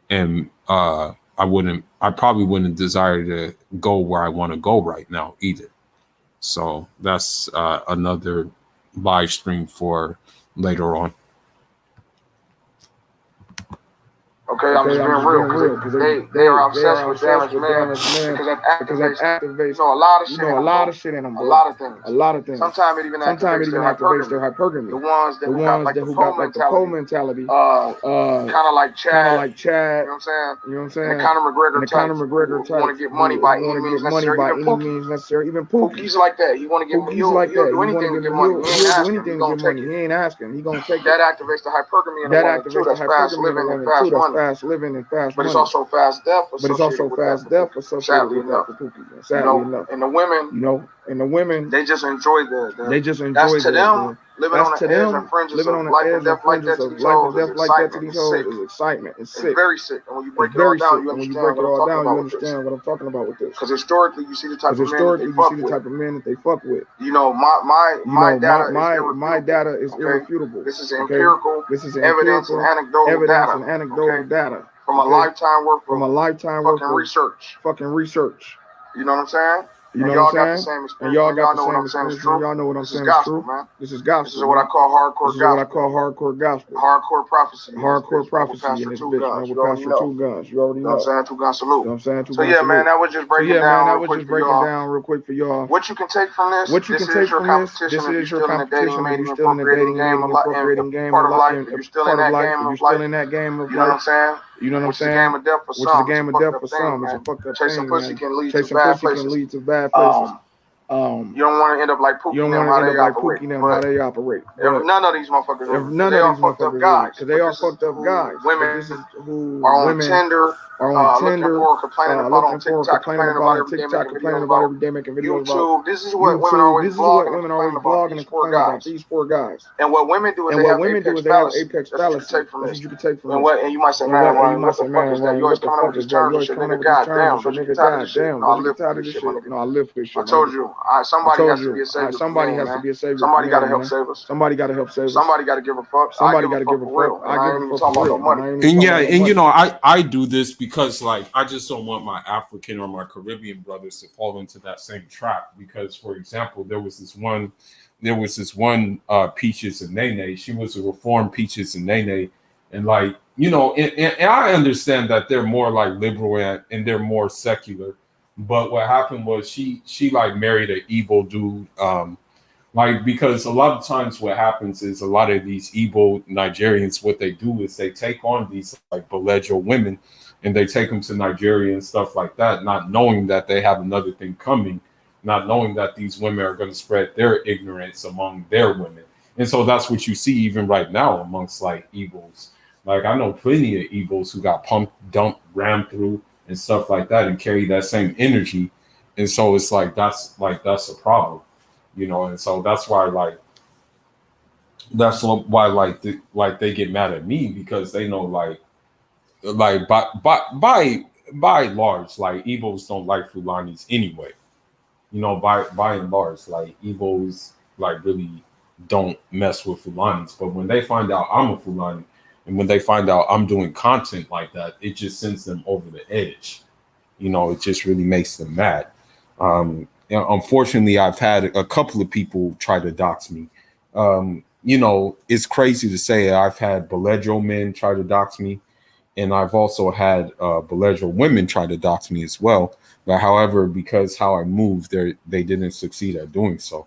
And I probably wouldn't desire to go where I want to go right now either. So that's another live stream for later on. Okay, I'm just being real because they are obsessed with damaged man because that activates a lot of shit in them. A lot of things. Sometimes it even activates their hypergamy. The ones that who got like the pole mentality, kind of like Chad. You know what I'm saying? And the Conor McGregor type. Want to get money by any means necessary. Even Pookie. He's like that. He want to get he'll do anything to get money. He ain't asking. He gonna take that. Activates the hypergamy and that activates the fast living and fast money. Fast living and fast money. But it's also fast death associated with that. Sadly enough. And the women, they just enjoy that's to them living on the edge and fringes of life and death like that to these hoes is excitement. It's sick. It's very sick. And when you break it all down, you understand what I'm talking about with this. Because historically, you see the type of men that they fuck with. My data is irrefutable. This is empirical. Evidence and anecdotal data. From a lifetime worth of fucking research. You know what I'm saying? Y'all got the same experience. And y'all know what I'm saying is true. Y'all know what I'm saying is true. This is gospel. This is what I call hardcore gospel. Hardcore prophecy. Hardcore prophecy in this bitch, man. With Pastor Two Guns. You already know. You know what I'm saying? Two Gun salute. So yeah, man, that was just breaking down real quick for y'all. What you can take from this? This is your competition. If you're still in the dating, maybe appropriating game, part of life. If you're still in that game of life, you know what I'm saying? You know what I'm saying? Which is a game of death for some. It's a fucked up thing. Chasing pussy can lead to bad places. You don't want to end up like Pookie and how they operate. None of these motherfuckers. They are fucked up guys. They are fucked up guys. Women are on Tinder. Looking for complaining about on TikTok, complaining about every day making videos YouTube. This is what women are always blogging and complaining about these poor guys. And what women do is they have apex fallacy. That's what you can take from this. And you might say, man, what the fuck is that? You always coming up with these terms and shit, nigga. Goddamn, no, I live for this shit. No, I live for this shit. I told you, somebody has to be a savior. Somebody has to be a savior. Somebody got to help save us. Somebody got to help save us. Somebody got to give a fuck. Somebody got to give a fuck. I ain't even talking about no money. And yeah, and I do this because like I just don't want my African or my Caribbean brothers to fall into that same trap. Because, for example, there was this one Peaches and Nene. She was a reformed Peaches and Nene, and like and I understand that they're more like liberal and they're more secular. But what happened was she like married an Igbo dude. Because a lot of times what happens is a lot of these Igbo Nigerians, what they do is they take on these like Belejo women and they take them to Nigeria and stuff like that, not knowing that they have another thing coming, not knowing that these women are going to spread their ignorance among their women. And so that's what you see even right now amongst like Igbos. Like I know plenty of Igbos who got pumped, dumped, rammed through and stuff like that and carry that same energy. And so it's like that's a problem. And so that's why they get mad at me because they know by large, like Igbos don't like Fulanis anyway. By and large, like Igbos like really don't mess with Fulanis. But when they find out I'm a Fulani and when they find out I'm doing content like that, it just sends them over the edge. It just really makes them mad. Unfortunately, I've had a couple of people try to dox me. It's crazy to say I've had Belejo men try to dox me, and I've also had Belejo women try to dox me as well. But however, because how I moved, they didn't succeed at doing so.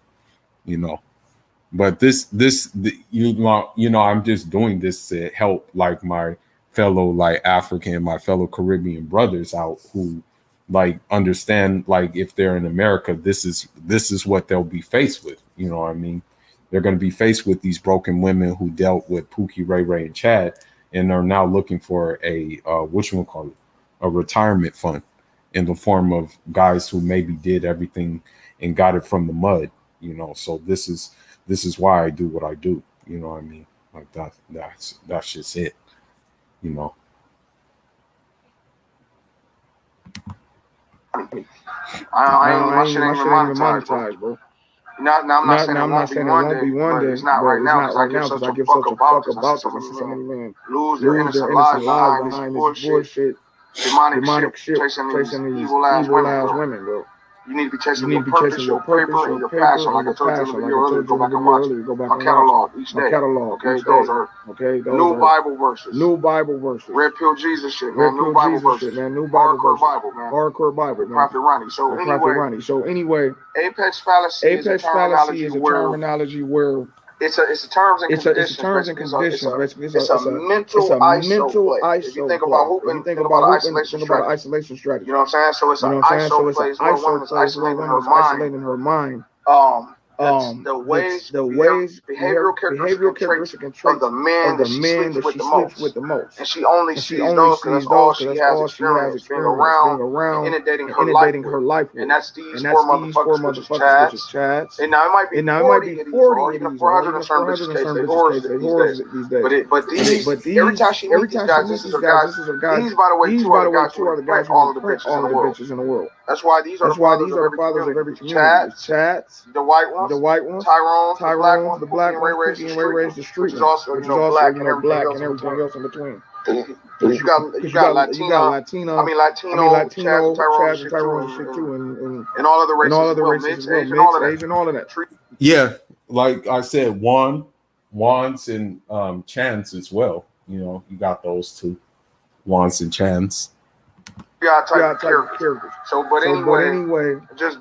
But I'm just doing this to help like my fellow like African, my fellow Caribbean brothers out who like understand like if they're in America, this is what they'll be faced with. You know what I mean? They're going to be faced with these broken women who dealt with Pookie, Ray Ray, and Chad, and are now looking for a retirement fund in the form of guys who maybe did everything and got it from the mud, you know. So this is why I do what I do, you know what I mean? Like that's just it, you know. My shit ain't even monetized, bro. I'm not saying it won't be one day, but it's not right now because I give such a fuck about this. I see so many men lose their innocent lives behind this bullshit, demonic shit, chasing these evil ass women, bro. You need to be chasing your purpose, your paper, and your passion. Like I told you in the video earlier, go back and watch my catalog each day. Okay, those are new Bible verses. Red Pill Jesus shit, man. New Bible verses. Hardcore Bible, man. With Prophet Ronnie. So anyway, Apex fallacy is a terminology where it's a terms and conditions. It's a mental ISO play. If you think about hooping, think about isolation strategy. You know what I'm saying? So it's an ISO play. It's where a woman is isolating her mind. The ways, behavioral characteristic and traits of the men that she sleeps with the most. And she only sees those because that's all she has experience being around and inundating her life with. And that's these four motherfuckers, which is Chads. And now it might be 40 or even 400 in some bitches' case. They whores these days. But these, every time she meets these guys, this is her guys. These, by the way, two other guys who print all of the bitches in the world. That's why these are the fathers of every community. Chads, the white ones, Tyrone, the black ones, and Ray Ray's the street, which is also black and everything else in between. You got Latino, Chads, and Tyrone shit too, and all other races as well, mixed, Asian, all of that. Yeah, like I said, Wans and Chans as well. You know, you got those two, Wans and Chans. Type characters. But anyway, just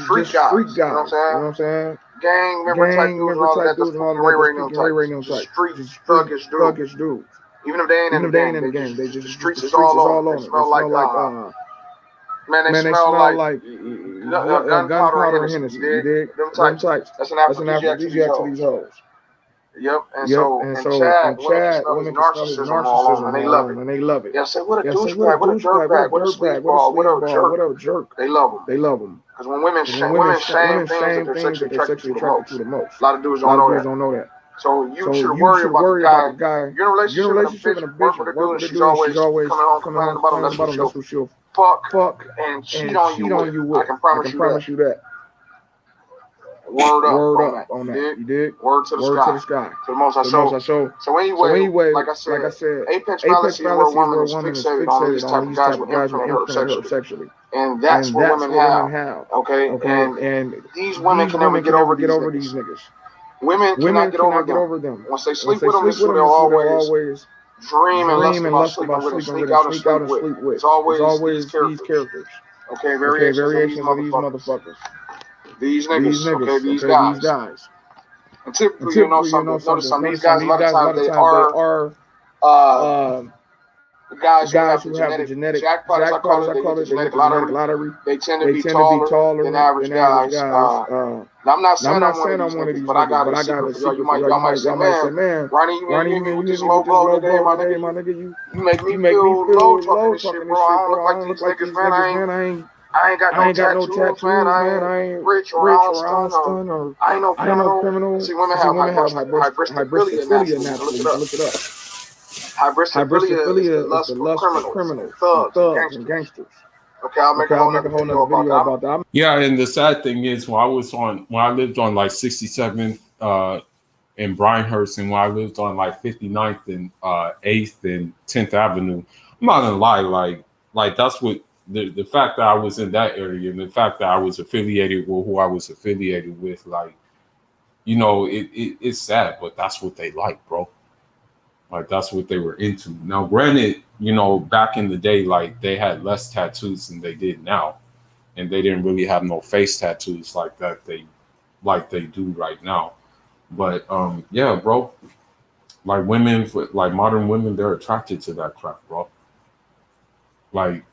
street guys. You know what I'm saying? Gang member type dudes and all that. That's fucking Ray type. Street thuggish dudes. Even if they ain't in the game, they just the streets is all on. They smell like man, they smell like gunpowder and Hennessy. You dig? Them types. That's an aphrodisiac to these hoes. Yep, and Chad, women can smell his narcissism and they love it. Yeah, say what a douchebag, what a dirtbag, what a sleazeball, what a jerk. They love him. Because when women shame things that they're sexually attracted to the most. A lot of dudes don't know that. So you should worry about the guy. You're in a relationship and a bitch work with a dude, she's always coming home complaining about him. That's what she'll fuck and cheat on you with. I can promise you that. Word up on that. You dig? Word to the sky. To the most I show. So anyway, like I said, Apex fallacy is where a woman is fixated on these type of guys who imprint her sexually. And that's what women have. Okay? And these women can never get over these niggas. Women cannot get over them. Once they sleep with them, they'll always dream and lust about sleeping with them, sneak out and sleep with. It's always these characters. Okay, variations of these motherfuckers. These niggas, okay, these guys. And typically, you know something. These guys, a lot of times, they are the guys who have the genetic jackpot, as I call it, the genetic lottery. They tend to be taller than average guys. Now, I'm not saying I'm one of these, but I got a secret for y'all. Y'all might say, man, Ronnie, you with this low blow today, my nigga. You make me feel low talking this shit, bro. I don't look like these niggas, man. I ain't got no tattoos, man. I ain't rich or stun or I ain't no criminal. See, women have hybristophilia naturally. Look it up. Hybristophilia is the lust for criminals, thugs, and gangsters. Okay, I'll make a whole nother video about that. Yeah, and the sad thing is, when I lived on like 67th in Bryanhurst, and when I lived on like 59th and 8th and 10th Avenue, I'm not gonna lie, like that's what. The fact that I was in that area and the fact that I was affiliated with who I was affiliated with, like, you know, it's sad, but that's what they like, bro. Like, that's what they were into. Now, granted, you know, back in the day, like, they had less tattoos than they did now. And they didn't really have no face tattoos like that they do right now. But yeah, bro. Like women, like modern women, they're attracted to that crap, bro. Like,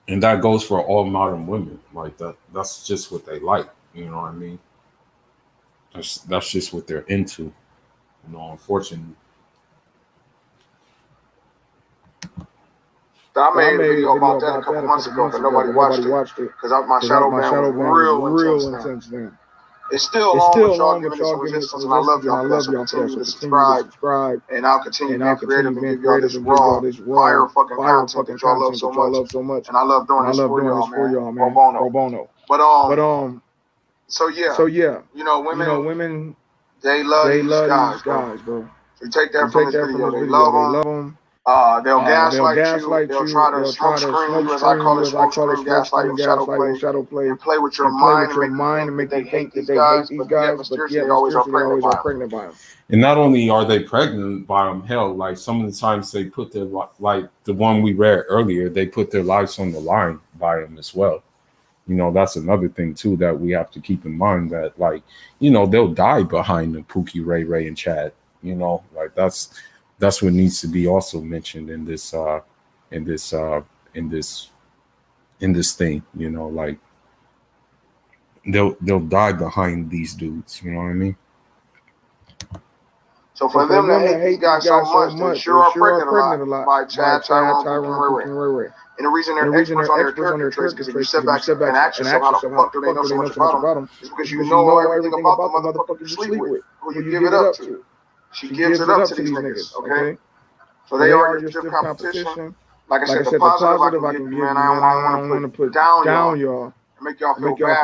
and that goes for all modern women. Like that's just what they like. You know what I mean? That's just what they're into. You know, unfortunately. I made a video about that a couple months ago, but nobody watched it because my shadow ban was real intense then. It's still on, but y'all giving it some resistance, and I love y'all for that. So continue to subscribe, and I'll continue being creative and give y'all this raw, fire fucking content that y'all love so much. And I love doing this for y'all, man. Pro bono. But so yeah, you know, women, they love these guys, bro. So you take that from this video. They love them. They'll gaslight you. They'll try to smoke screen you, as I call it, smoke screen, gaslight, and shadow play, and play with your mind and make you think that they hate these guys, but yet mysteriously they always are pregnant by them. And not only are they pregnant by them, hell, like some of the times they put their, like the one we read earlier, they put their lives on the line by them as well. You know, that's another thing too that we have to keep in mind, that like, you know, they'll die behind the Pookie, Ray, and Chad. You know, like that's what needs to be also mentioned in this thing. You know, like they'll die behind these dudes. You know what I mean? So for them to hate these guys so much, they sure are pregnant a lot by Chad, Tyrone, and Ray. And the reason they're experts on their character traits, because if you sit back and ask yourself how the fuck do they know so much about them, it's because you know everything about the motherfucker you sleep with, who you give it up to. She gives it up to these niggas, okay? So they are your stiff competition. Like I said, the positive I can give you, man, I don't want to put down y'all. Make y'all feel bad.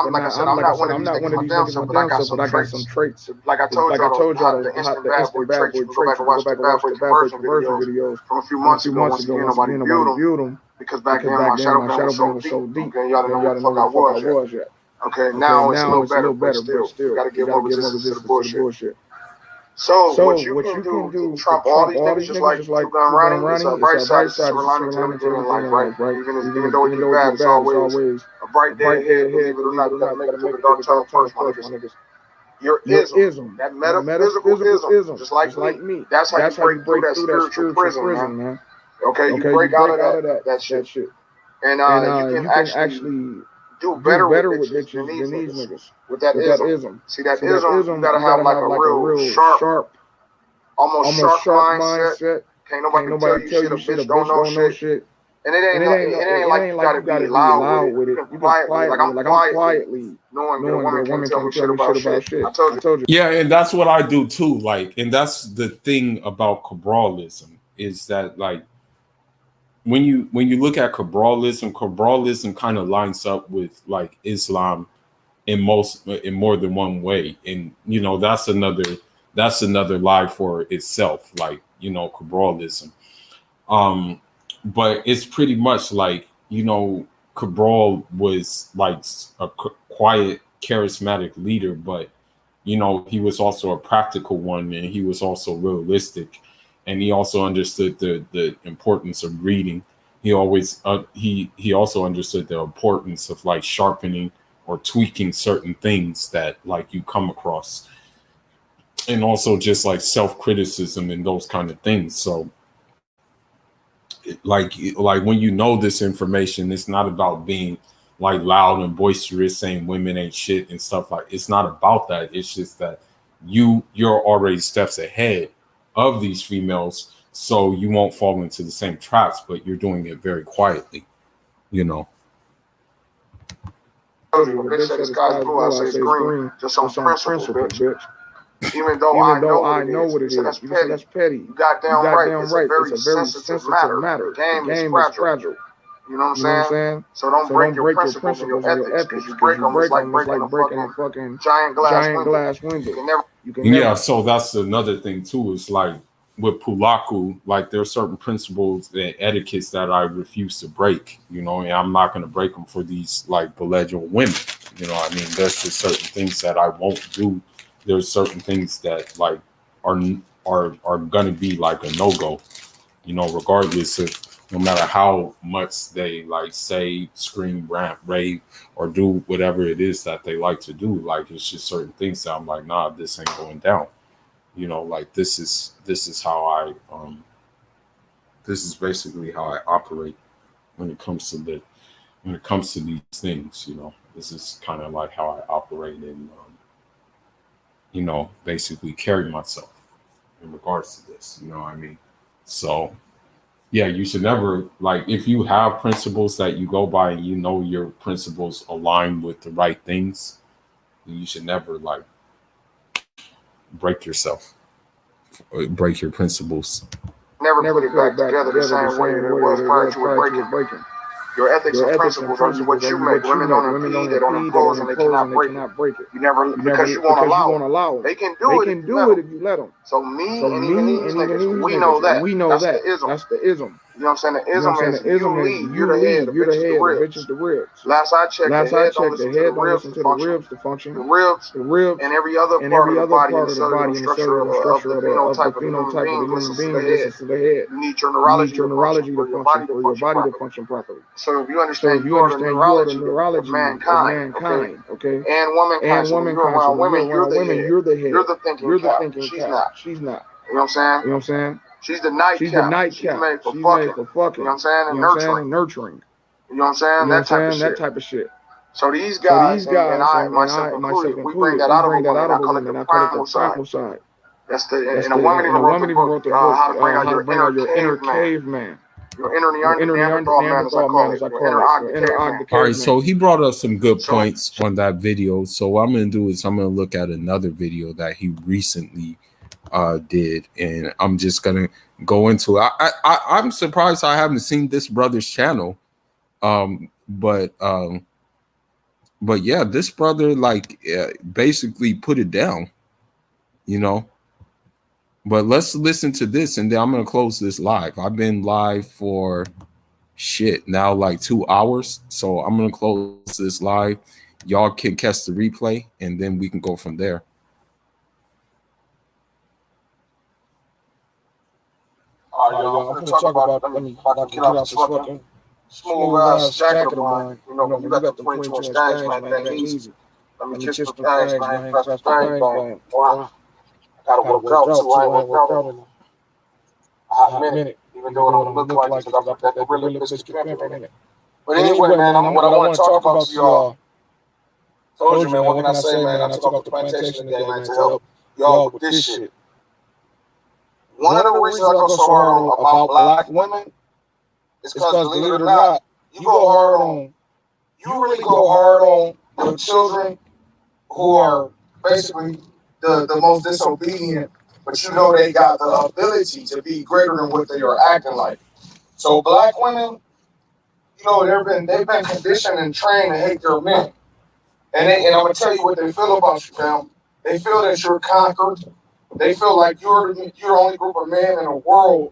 Like I said, I'm not one of these niggas myself, but I got some traits. Like I told y'all, the instant bad boy traits. You can go back and watch the bad boy conversion videos from a few months ago. Once again, nobody viewed them because back then my shadow ban was so deep. Okay, y'all didn't know what the fuck I was yet. Okay, now it's a little better, but still, you gotta give more resistance to the bullshit. So what you can do to trump all these niggas, just like Two Gun Ronnie, it's a bright side, it's a lining to everything in life, right? Even though it get bad, it's always a bright day ahead, believe it or not. You gotta make it through the dark tunnel first, my niggas. Your ism, that metaphysical ism, just like me. That's how you break through that spiritual prison, man. Okay, you break out of that shit. And you can actually do better with bitches than these niggas. With that ism. See, that ism, you gotta have like a real sharp, almost sharp mindset. Can't nobody tell you shit, a bitch don't know shit. And it ain't like you gotta be loud with it. You can quietly, like I'm quietly knowing that a woman can't tell me shit about shit. I told you. Yeah, and that's what I do too. Like, and that's the thing about cabralism, is that like when you look at cabralism kind of lines up with like Islam in more than one way. And you know, that's another lie for itself, like, you know, cabralism. But it's pretty much like, you know, Cabral was like a quiet, charismatic leader, but you know, he was also a practical one, and he was also realistic, and he also understood the importance of reading. He always he also understood the importance of like sharpening or tweaking certain things that like you come across, and also just like self-criticism and those kind of things. So like when you know this information, it's not about being like loud and boisterous saying women ain't shit and stuff. Like, it's not about that. It's just that you're already steps ahead of these females, so you won't fall into the same traps, but you're doing it very quietly, you know. If bitch said the sky's blue, I say it's green, just on principle, bitch. Even though I know what it is. That's petty. You goddamn right. It's a very sensitive matter. The game is fragile. You know what I'm saying? So don't break your principles and your ethics, because you break them, it's like breaking a fucking giant glass window. Yeah, so that's another thing too. Is like with Pulaku, like there are certain principles and etiquettes that I refuse to break. You know, and I'm not going to break them for these like belligerent women. You know, I mean, there's just certain things that I won't do. There's certain things that like are gonna be like a no-go, you know, regardless of, no matter how much they like say, scream, rant, rave, or do whatever it is that they like to do. Like, it's just certain things that I'm like, nah, this ain't going down. You know, like this is how I this is basically how I operate when it comes to these things. You know, this is kind of like how I operate in you know, basically carry myself in regards to this, you know what I mean? So Yeah, you should never, like, if you have principles that you go by and you know your principles align with the right things, you should never like break yourself or break your principles. Never put it back together the same way that it was prior to it breaking. Your ethics and principles are what you make. Women don't impede, they don't impose, and they cannot break it. You never, because you won't allow it. They can do it if you let them. So me and even these niggas, we know that. That's the ism. That's the ism. You know what I'm saying? The ism is you lead, you're the head, the bitch is the ribs. Last I checked, the head don't listen to the ribs to function. The ribs and every other part of the body in the cellular structure of the phenotype of the human being listens to the head. You need your neurology to function for your body to function properly. So if you understand you are the neurology of mankind, okay? And womankind, so when you're around women, you're the head. You're the thinking cap. She's not. You know what I'm saying? She's the nightcap. She's made for fucking. You know what I'm saying? And nurturing. You know what I'm saying? That type of shit. So these guys, and I, myself included, we bring that out of a woman. I call it the primal side. That's the, and a woman even wrote the book, how to bring out your inner caveman. Your inner Neanderthal man, as I call it. Your inner Ogden. All right, so he brought up some good points on that video. So what I'm going to do is I'm going to look at another video that he recently did, and I'm just gonna go into it. I'm surprised I haven't seen this brother's channel, but yeah, this brother like basically put it down, you know. But let's listen to this, and then I'm gonna close this live. I've been live for now like 2 hours, so I'm gonna close this live. Y'all can catch the replay, and then we can go from there. All right, y'all. I'm gonna talk about. Let me get out this fucking smooth ass jacket of mine. You know, you got the 22-inch things, man. That ain't easy. Let me kiss the things, man. Press the thing, man. Wow. I gotta work out too. I ain't worked out in a hot minute, even though it don't look like it, because I put that gorilla biscuit pimp in it. But anyway, man, what I want to talk about to y'all. Told you, man. What can I say, man? I took off the plantation today, man, to help y'all with this shit. One of the reasons I go so hard about black women is because, believe it or not, you really go hard on your children who are basically the most disobedient, but you know they got the ability to be greater than what they are acting like. So black women, you know, they've been conditioned and trained to hate their men. And I'm gonna tell you what they feel about you, fam. They feel that you're conquered. They feel like you're the only group of men in the world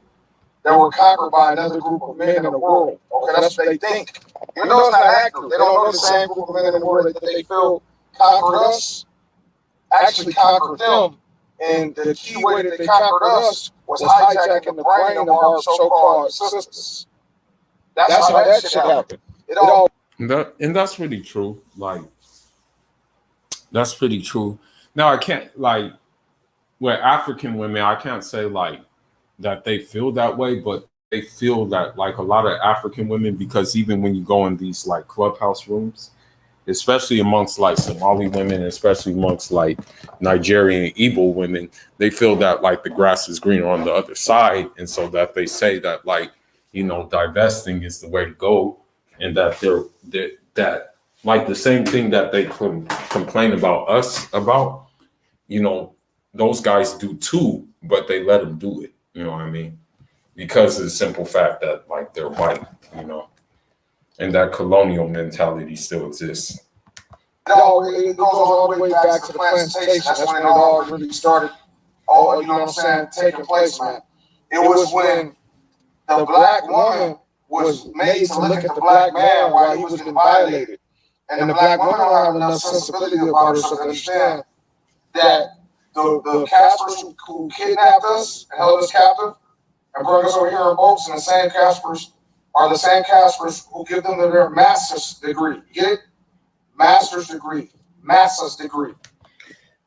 that were conquered by another group of men in the world. Okay, that's what they think. Even though it's not accurate, they don't know the same group of men in the world that they feel conquered us, actually conquered them. And the key way that they conquered us was hijacking the brain of our so-called sisters. That's how that shit happened. And that's really true. Like, that's pretty true. Now, I can't, like, with African women, I can't say like that they feel that way, but they feel that like a lot of African women, because even when you go in these like clubhouse rooms, especially amongst like Somali women, especially amongst like Nigerian Igbo women, they feel that like the grass is greener on the other side. And so that they say that like, you know, divesting is the way to go. And that that like the same thing that they complain about us about, you know, those guys do too, but they let them do it. You know what I mean? Because of the simple fact that like they're white, you know, and that colonial mentality still exists. No, it goes all the way back to the plantation. That's when it all really started. All, you know what I'm saying, taking place, man. It was when the black woman was made to look at the black man while he was being violated, and the black woman don't have enough sensibility about herself to understand that the Caspers who kidnapped us and held us captive and brought us over here in boats, and the same Caspers are the same Caspers who give them their master's degree. You get it? Master's degree.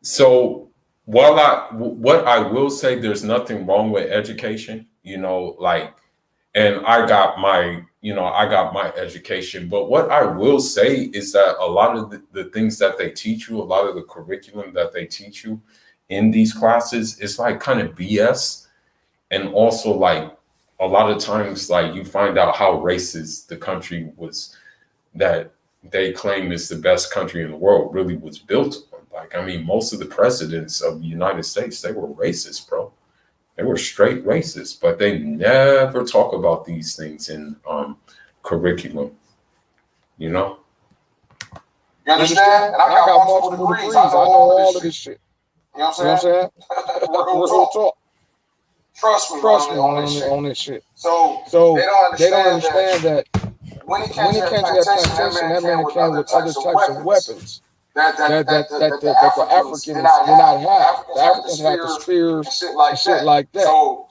So what I will say, there's nothing wrong with education, you know, like, and I got my education, but what I will say is that a lot of the things that they teach you, a lot of the curriculum that they teach you in these classes is like kind of BS. And also like a lot of times, like, you find out how racist the country was that they claim is the best country in the world really was built on. Like, I mean, most of the presidents of the United States, they were racist, bro. They were straight racist, but they never talk about these things in curriculum, you know? You understand? And I got multiple degrees. I know all of this shit. You know what I'm saying? Real talk. Trust me on this shit. So they don't understand that when it came to that plantation, that man came with other types of weapons that the Africans did not have. The Africans had the spears and shit like that. So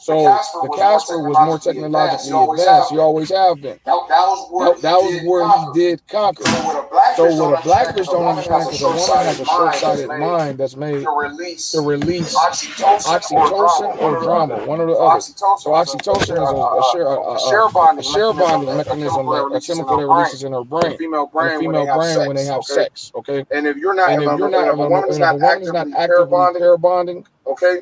the Casper was more technologically advanced. He always have been. That was where he did conquer. So what a black bitch don't understand, because a woman has a short-sighted mind that's made to release oxytocin or drama, one or the other. So oxytocin is a share bonding mechanism, a chemical that releases in her brain, in the female brain when they have sex. Okay. And if a woman is not actively pair bonding, okay,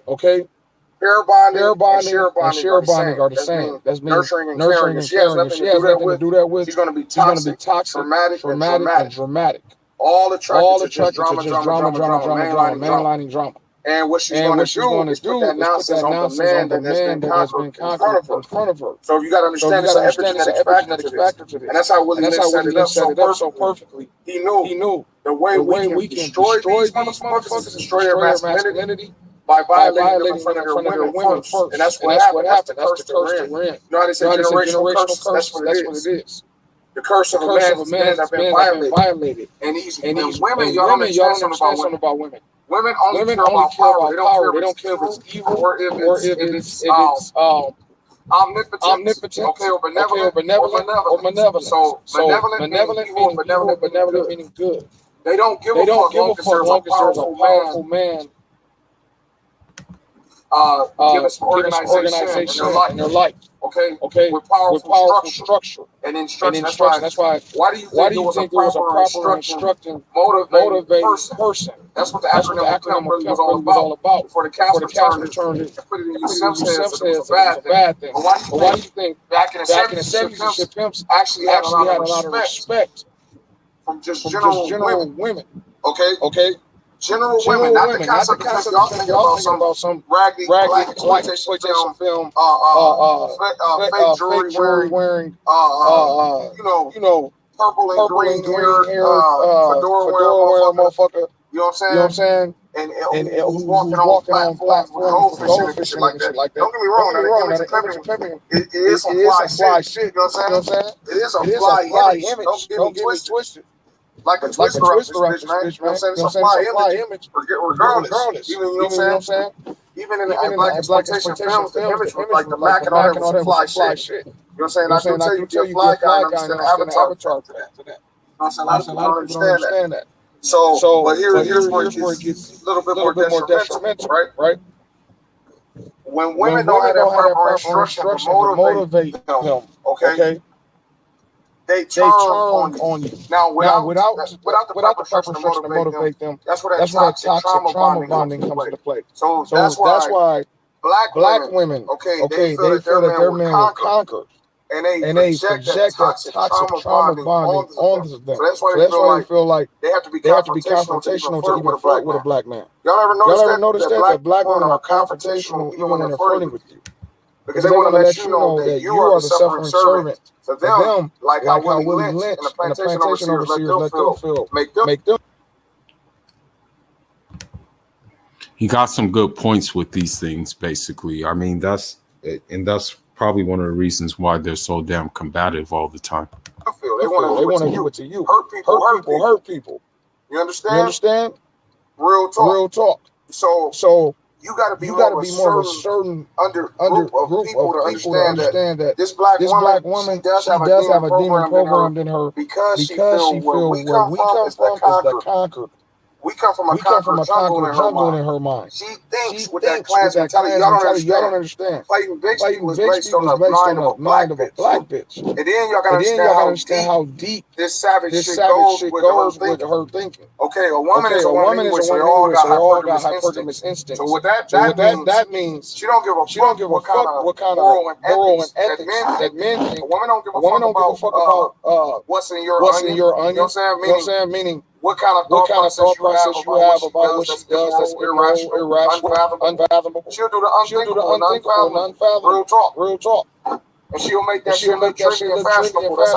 pair bonding and share bonding are the same. That's nurturing and caring. If she has nothing to do that with, she's going to be toxic, traumatic, and dramatic. All attracted to just drama, mainlining drama. And what she's going to do is put that nonsense on the man that has been conquered in front of her. So you got to understand it's an epigenetic factor to this. And that's how Willie set it up so perfectly. He knew the way we can destroy these motherfuckers is destroy their masculinity by violating them in front of their women first. And that's what happened. That's the curse that we're in. You know how they say generational curses? That's what it is. The curse of a man that's been violated. And women, y'all understand something about women. Women only care about power. They don't care if it's evil or if it's omnipotent, or benevolent. So benevolent meaning good. They don't give a fuck long as there's a powerful man. Give us organization in their life. Okay, with powerful structure and instruction. That's why. Why do you think there was a proper instructing, motivated person? That's what the acronym really was all about. Before the Casper turned it and put it in yourself's head, so it was a bad thing. But why do you think back in the 70s, pimps actually had a lot of respect from just general women? Okay. General women, not the concept because y'all thinking about some raggedy black exploitation film, fake jewelry wearing, you know, purple and green hair, fedora wearing motherfucker. You know what I'm saying? And who's walking on platforms with goldfish and shit like that. Don't get me wrong, it is some fly shit. You know what I'm saying? It is a fly image. Don't get me twisted. Like a twister up this bitch, man. You know what I'm saying? It's a fly image, regardless. Even, you know what I'm saying? Even in the black exploitation films, the image was like the Mac and all that was fly shit. You know what I'm saying? I can tell you be a fly guy and understand the avatar for that. You know what I'm saying? A lot of people don't understand that. So, but here's where it gets a little bit more detrimental, right? When women don't have that proper instruction to motivate them, okay? They turn on you. Now, without the proper instruction to motivate them, that's where that toxic trauma bonding comes into play. So that's why black women, they feel that their man will conquer. And they project that toxic trauma bonding onto them. So that's why they feel like they have to be confrontational to even flirt with a black man. Y'all ever notice that black women are confrontational even when they're flirting with you? Because they want to let you know that you are the suffering servant to them, like how Willie Lynch and the plantation overseers let them feel, make them. He got some good points with these things, basically. I mean, that's probably one of the reasons why they're so damn combative all the time. They want to do it to you. Hurt people. You understand? Real talk. So you got to be more of a certain group of people to understand that this black woman does have a demon programmed in her because she feels where we come from is the conquered. We come from a concrete jungle in her mind. She thinks with that class mentality, y'all don't understand. Clayton Bixby was based on the mind of a black bitch. And then y'all gotta understand how deep this savage shit goes with her thinking. Okay, a woman is a woman anyway, so they all got hypergamous instincts. So what that means, she don't give a fuck what kind of moral and ethics that men think. A woman don't give a fuck about what's in your onion. You know what I'm saying? Meaning what kind of thought process you have about what she does that's irrational, unfathomable. She'll do the unthinkable and unfathomable. Real talk. And she'll make that shit look tricky and fashionable. That's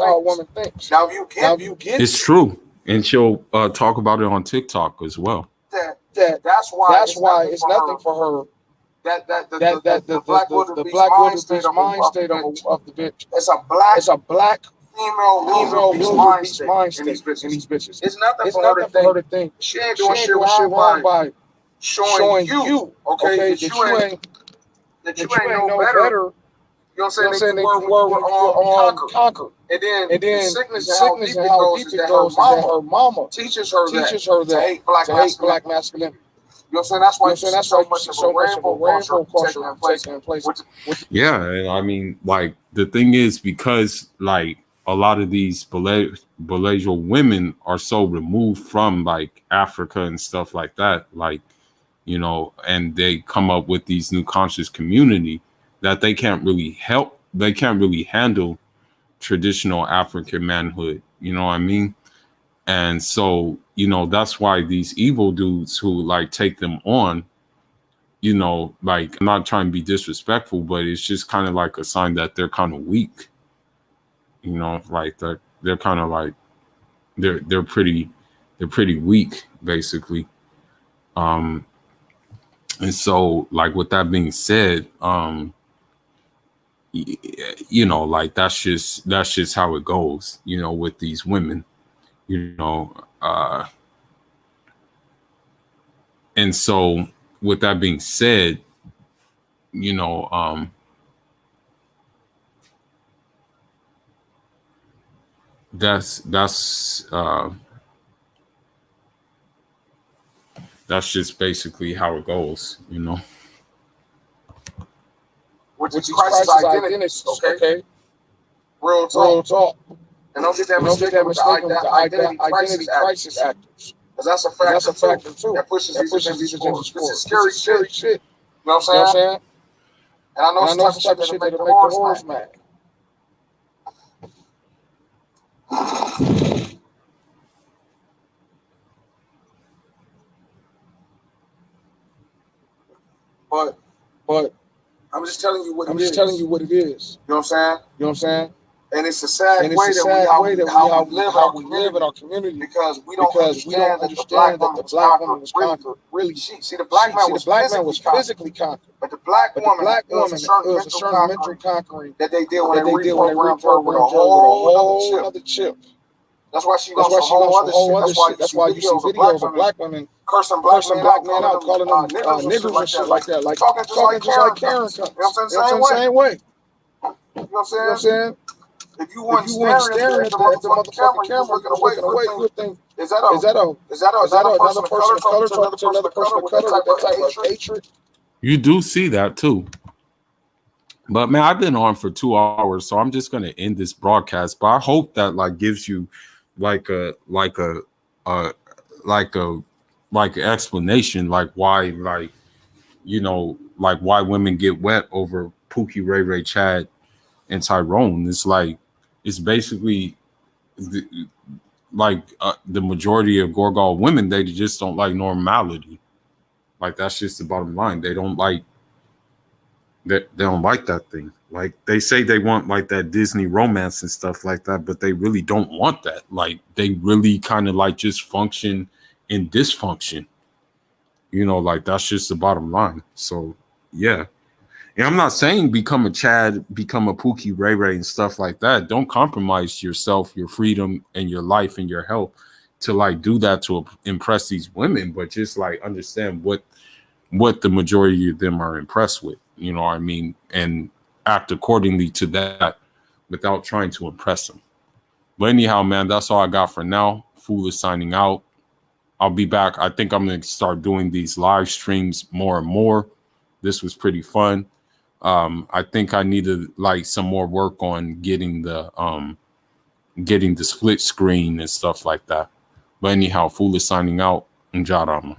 how a woman thinks. Now if you get it's true. And she'll talk about it on TikTok as well. That's why it's nothing for her. The black would be mind state of the bitch. It's a black female mind state in these bitches. It's nothing for her to think. She ain't doing shit wrong by showing you, okay, that you ain't no better. You know what I'm saying? They were conquered. And then the sickness and how deep it goes is that her mama teaches her that to hate black masculinity. You know what I'm saying? That's why you see so much of a rainbow culture taking place. Yeah, and I mean, like, the thing is, because, like, a lot of these Belejo women are so removed from, like, Africa and stuff like that, like, you know, and they come up with these new conscious community that they can't really handle traditional African manhood, you know what I mean? And so, you know, that's why these evil dudes who, like, take them on, you know, like, I'm not trying to be disrespectful, but it's just kind of like a sign that they're kind of weak, you know, like they're kind of like, they're pretty weak, basically. And so, like, with that being said, you know, like, that's just how it goes, you know, with these women, you know, and so with that being said, you know, that's just basically how it goes, you know. Which is crisis identity, okay? Real talk. And don't get that mistaken with the identity crisis actors. Because that's a factor too. That pushes these agendas forward. This is scary shit. You know what I'm saying? And I know it's the type of shit that'll make the horse mad. But I'm just telling you what it is. You know what I'm saying? And it's a sad way that we live in our community because we don't understand that the black woman was conquered. Really, see, the black man was physically conquered, but the black woman was a certain mental conquering that they did when they reprogrammed her with a whole other chip. That's why she lost a whole other shit. That's why you see videos of black women cursing black men out, calling them niggers and shit like that, like talking just like Karen. You know what I'm saying? Same way. You know what I'm saying? If you weren't staring at the motherfucking camera, looking away, you would think, is that another person of color talking to another person of color with that type of hatred? You do see that too. But man, I've been on for 2 hours, so I'm just gonna end this broadcast. But I hope that, like, gives you like an explanation, like why, like, you know, like why women get wet over Pookie, Ray Ray, Chad, and Tyrone. It's like, it's basically the majority of gorgal women, they just don't like normality. Like, that's just the bottom line. They don't like that. They don't like that thing. Like, they say they want, like, that Disney romance and stuff like that, but they really don't want that. Like, they really kind of, like, just function in dysfunction. You know, like, that's just the bottom line. So, yeah. And I'm not saying become a Chad, become a Pookie, Ray Ray, and stuff like that. Don't compromise yourself, your freedom, and your life and your health to, like, do that to impress these women, but just, like, understand what the majority of them are impressed with. You know what I mean? And act accordingly to that without trying to impress them. But anyhow, man, that's all I got for now. Fool is signing out. I'll be back. I think I'm going to start doing these live streams more and more. This was pretty fun. I think I needed like some more work on getting the split screen and stuff like that. But anyhow, Fool is signing out. Njarama.